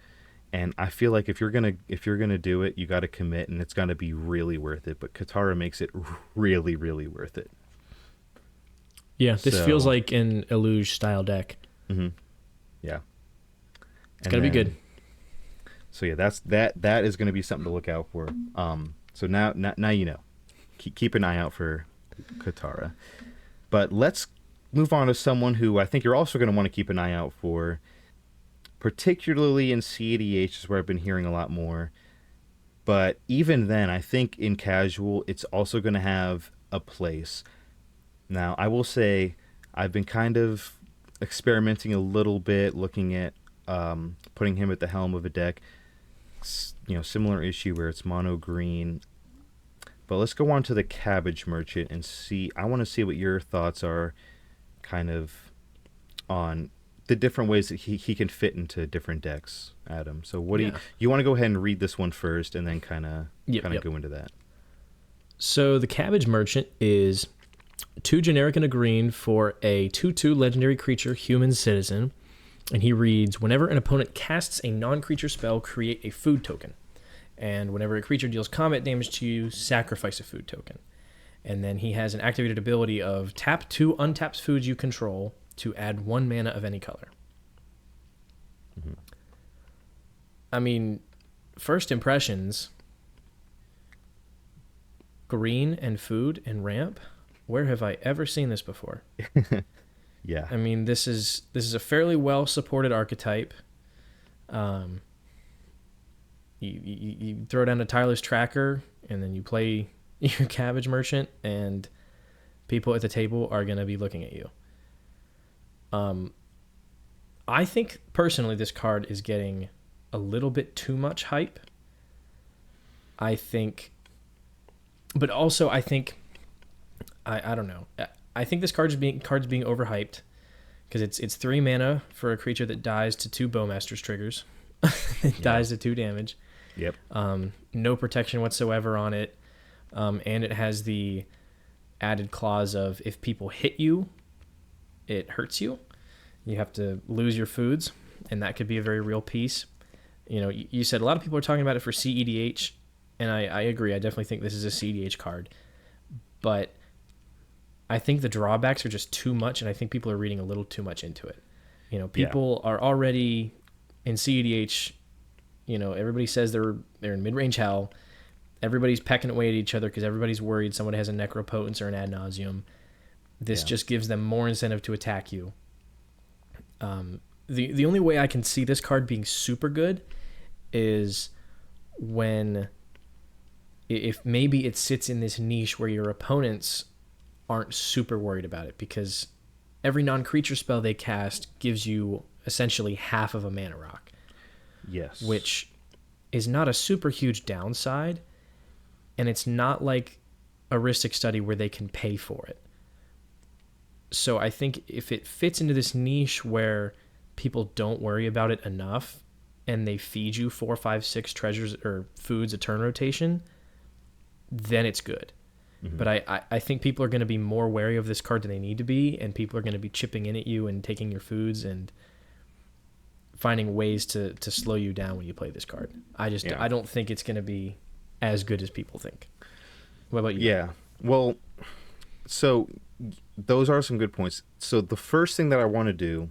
and I feel like if you're gonna do it, you got to commit, and it's got to be really worth it. But Katara makes it really, really worth it. Yeah, this feels like an Eluge style deck. Mm-hmm. Yeah, it's gonna be good. So yeah, that is going to be something to look out for. So now keep an eye out for Katara. But let's move on to someone who I think you're also going to want to keep an eye out for, particularly in CADH is where I've been hearing a lot more. But even then, I think in casual, it's also going to have a place. Now, I will say I've been kind of experimenting a little bit, looking at putting him at the helm of a deck. Similar issue where it's mono green. But let's go on to the Cabbage Merchant and see. I want to see what your thoughts are, kind of, on the different ways that he can fit into different decks, Adam. So what do you want to go ahead and read this one first, and then kind of go into that? So the Cabbage Merchant is 2 generic and a green for a 2/2 legendary creature, human citizen. And he reads, whenever an opponent casts a non-creature spell, create a food token. And whenever a creature deals combat damage to you, sacrifice a food token. And then he has an activated ability of tap 2 untapped foods you control to add 1 mana of any color. Mm-hmm. I mean, first impressions, green and food and ramp, where have I ever seen this before? Yeah. I mean, this is a fairly well supported archetype. You throw down a Tyler's Tracker, and then you play your Cabbage Merchant, and people at the table are going to be looking at you. I think, personally, this card is getting a little bit too much hype. I think... But also, I think... I don't know. I think this card's being overhyped because it's 3 mana for a creature that dies to 2 Bowmaster's triggers. It dies to 2 damage. Yep. No protection whatsoever on it. And it has the added clause of if people hit you, it hurts you. You have to lose your foods, and that could be a very real piece. You said a lot of people are talking about it for CEDH, and I agree. I definitely think this is a CEDH card. But I think the drawbacks are just too much, and I think people are reading a little too much into it. People are already in CEDH. Everybody says they're in mid-range hell. Everybody's pecking away at each other because everybody's worried someone has a Necropotence or an Ad Nauseam. This just gives them more incentive to attack you. The only way I can see this card being super good is if maybe it sits in this niche where your opponents aren't super worried about it, because every non-creature spell they cast gives you essentially half of a mana rock. Yes. Which is not a super huge downside, and it's not like a Rhystic Study where they can pay for it. So I think if it fits into this niche where people don't worry about it enough and they feed you 4, 5, 6 treasures or foods a turn rotation, then it's good. Mm-hmm. But I think people are going to be more wary of this card than they need to be, and people are going to be chipping in at you and taking your foods and finding ways to slow you down when you play this card. I don't think it's going to be as good as people think. What about you? Yeah. Well, so those are some good points. So the first thing that I want to do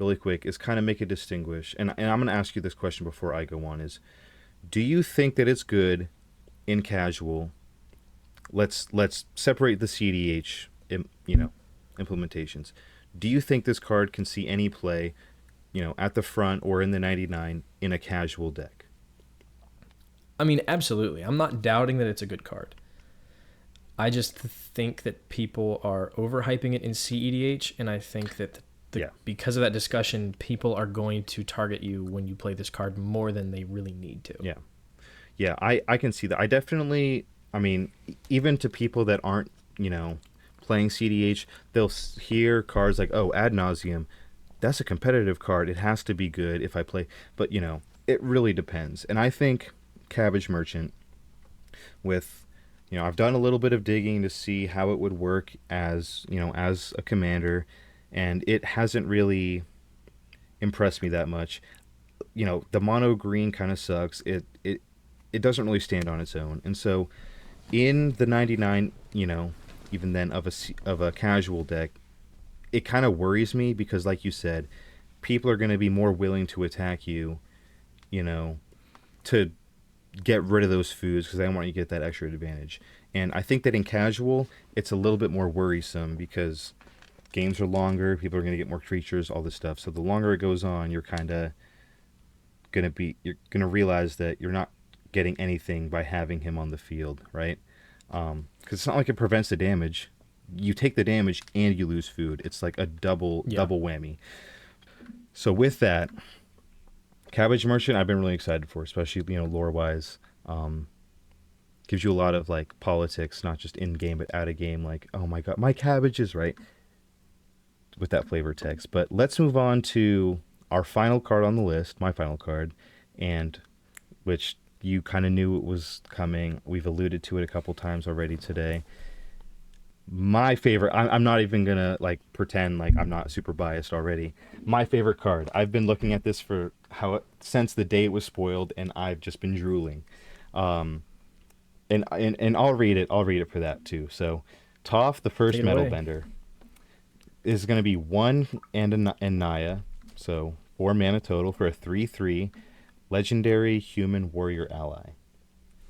really quick is kind of make a distinguish, and I'm going to ask you this question before I go on, is do you think that it's good in casual? Let's separate the CDH implementations. Do you think this card can see any play, at the front or in the 99 in a casual deck? I mean, absolutely. I'm not doubting that it's a good card. I just think that people are overhyping it in CEDH, and I think that because of that discussion, people are going to target you when you play this card more than they really need to. Yeah. Yeah, I can see that. I definitely, even to people that aren't, playing CDH, they'll hear cards like, oh, Ad Nauseam, that's a competitive card. It has to be good if I play. But, it really depends. And I think Cabbage Merchant with, I've done a little bit of digging to see how it would work as a commander, and it hasn't really impressed me that much. The mono green kind of sucks. It doesn't really stand on its own. And so in the 99, even then of a casual deck, it kind of worries me because, like you said, people are going to be more willing to attack you, to get rid of those foods because they want you to get that extra advantage. And I think that in casual, it's a little bit more worrisome because games are longer, people are going to get more creatures, all this stuff. So the longer it goes on, you're kind of going to realize that you're not getting anything by having him on the field, right? Because it's not like it prevents the damage. you take the damage and you lose food. It's like a double whammy. So with that, Cabbage Merchant, I've been really excited for, especially, lore wise. Gives you a lot of like politics, not just in game but out of game. Like, oh my god, my cabbage is right, with that flavor text. But let's move on to our final card on the list, my final card, and which you kind of knew it was coming. We've alluded to it a couple times already today. My favorite, I'm not even gonna like pretend like I'm not super biased already. My favorite card. I've been looking at this for since the day it was spoiled, and I've just been drooling. And I'll read it. I'll read it for that too. So, Toph, the first Take it Metal away. Bender, is going to be 1 and Naya, so 4 mana total for a 3/3 legendary human warrior ally.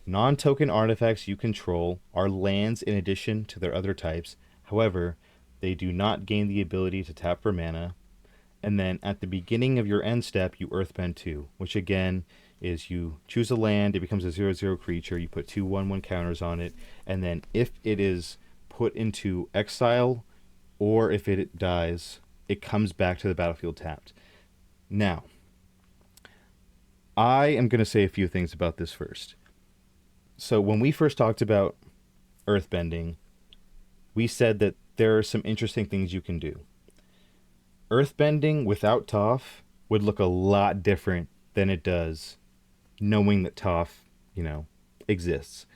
Non-token artifacts you control are lands in addition to their other types. However, they do not gain the ability to tap for mana. And then at the beginning of your end step, you Earthbend 2, which again is you choose a land, it becomes a 0/0 creature, you put 2/1/1 counters on it, and then if it is put into exile or if it dies, it comes back to the battlefield tapped. Now, I am going to say a few things about this first. So when we first talked about Earthbending, we said that there are some interesting things you can do. Earthbending without Toph would look a lot different than it does knowing that Toph, exists.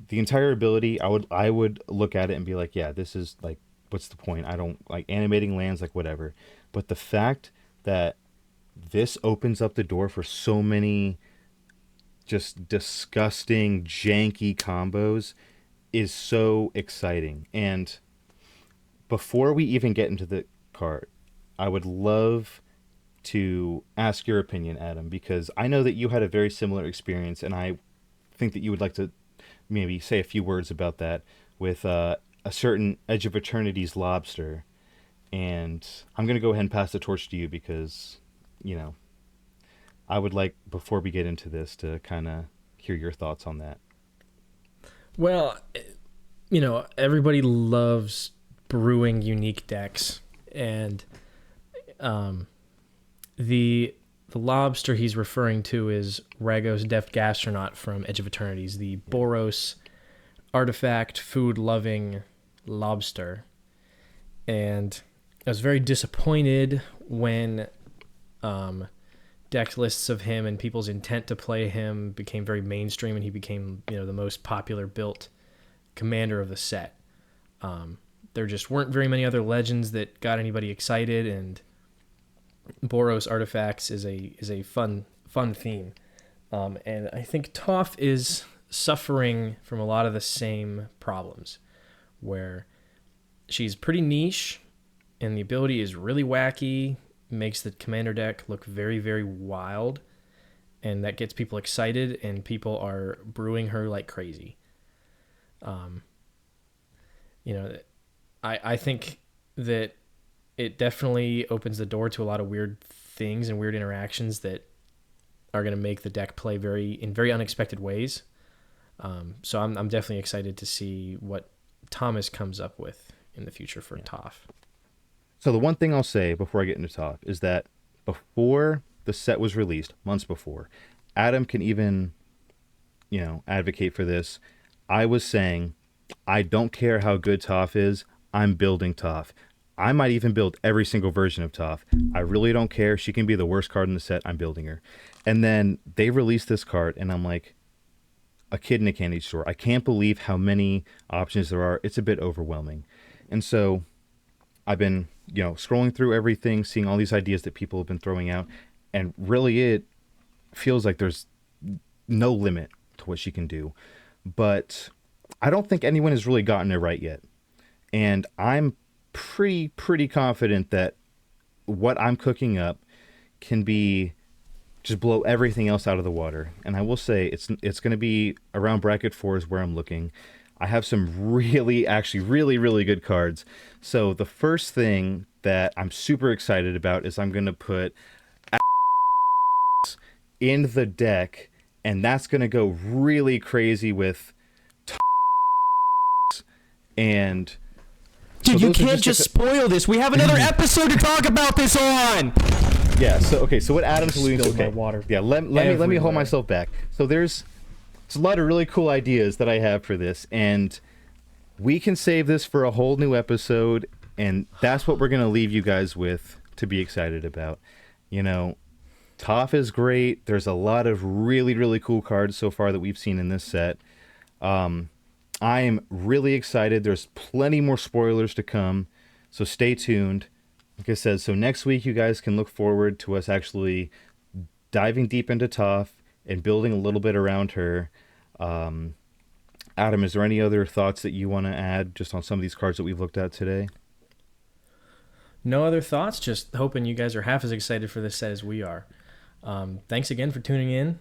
The entire ability, I would look at it and be like, yeah, this is like, what's the point? I don't like animating lands, like whatever. But the fact that this opens up the door for so many just disgusting, janky combos is so exciting. And before we even get into the card, I would love to ask your opinion, Adam, because I know that you had a very similar experience, and I think that you would like to maybe say a few words about that with a certain Edge of Eternity's Lobster. And I'm going to go ahead and pass the torch to you because, I would like, before we get into this, to kind of hear your thoughts on that. Well, everybody loves brewing unique decks, and the lobster he's referring to is Ragos Deft Gastronaut from Edge of Eternities, the Boros artifact food-loving lobster. And I was very disappointed when deck lists of him and people's intent to play him became very mainstream, and he became, the most popular built commander of the set. There just weren't very many other legends that got anybody excited, and Boros artifacts is a fun theme. And I think Toph is suffering from a lot of the same problems, where she's pretty niche and the ability is really wacky, makes the commander deck look very, very wild, and that gets people excited, and people are brewing her like crazy. I think that it definitely opens the door to a lot of weird things and weird interactions that are going to make the deck play in very unexpected ways. So I'm definitely excited to see what Thomas comes up with in the future for Toph. So the one thing I'll say before I get into Toph is that before the set was released, months before, Adam can even, advocate for this. I was saying, I don't care how good Toph is, I'm building Toph. I might even build every single version of Toph. I really don't care. She can be the worst card in the set. I'm building her. And then they released this card, and I'm like a kid in a candy store. I can't believe how many options there are. It's a bit overwhelming. And so I've been, scrolling through everything, seeing all these ideas that people have been throwing out, and really it feels like there's no limit to what she can do. But I don't think anyone has really gotten it right yet. And I'm pretty confident that what I'm cooking up can be just blow everything else out of the water. And I will say it's going to be around bracket 4 is where I'm looking. I have some really good cards. So the first thing that I'm super excited about is I'm going to put in the deck, and that's going to go really crazy with and Dude, So you those are can't just spoil this. We have another episode to talk about this on. Yeah. So okay. So what Adam's alluding to? Spilled my Okay. water Yeah. Let me everywhere. hold myself back. So there's a lot of really cool ideas that I have for this, and we can save this for a whole new episode, and that's what we're gonna leave you guys with to be excited about. You know, Toph is great. There's a lot of really, really cool cards so far that we've seen in this set. I am really excited. There's plenty more spoilers to come, so stay tuned. Like I said, so next week you guys can look forward to us actually diving deep into Toph and building a little bit around her. Adam, is there any other thoughts that you want to add just on some of these cards that we've looked at today? No other thoughts. Just hoping you guys are half as excited for this set as we are. Thanks again for tuning in.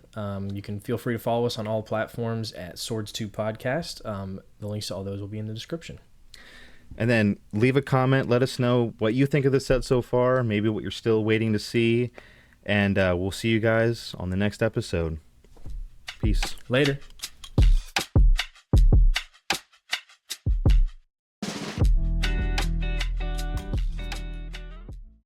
You can feel free to follow us on all platforms at Swords2 Podcast. The links to all those will be in the description. And then leave a comment. Let us know what you think of the set so far, maybe what you're still waiting to see. And we'll see you guys on the next episode. Peace. Later.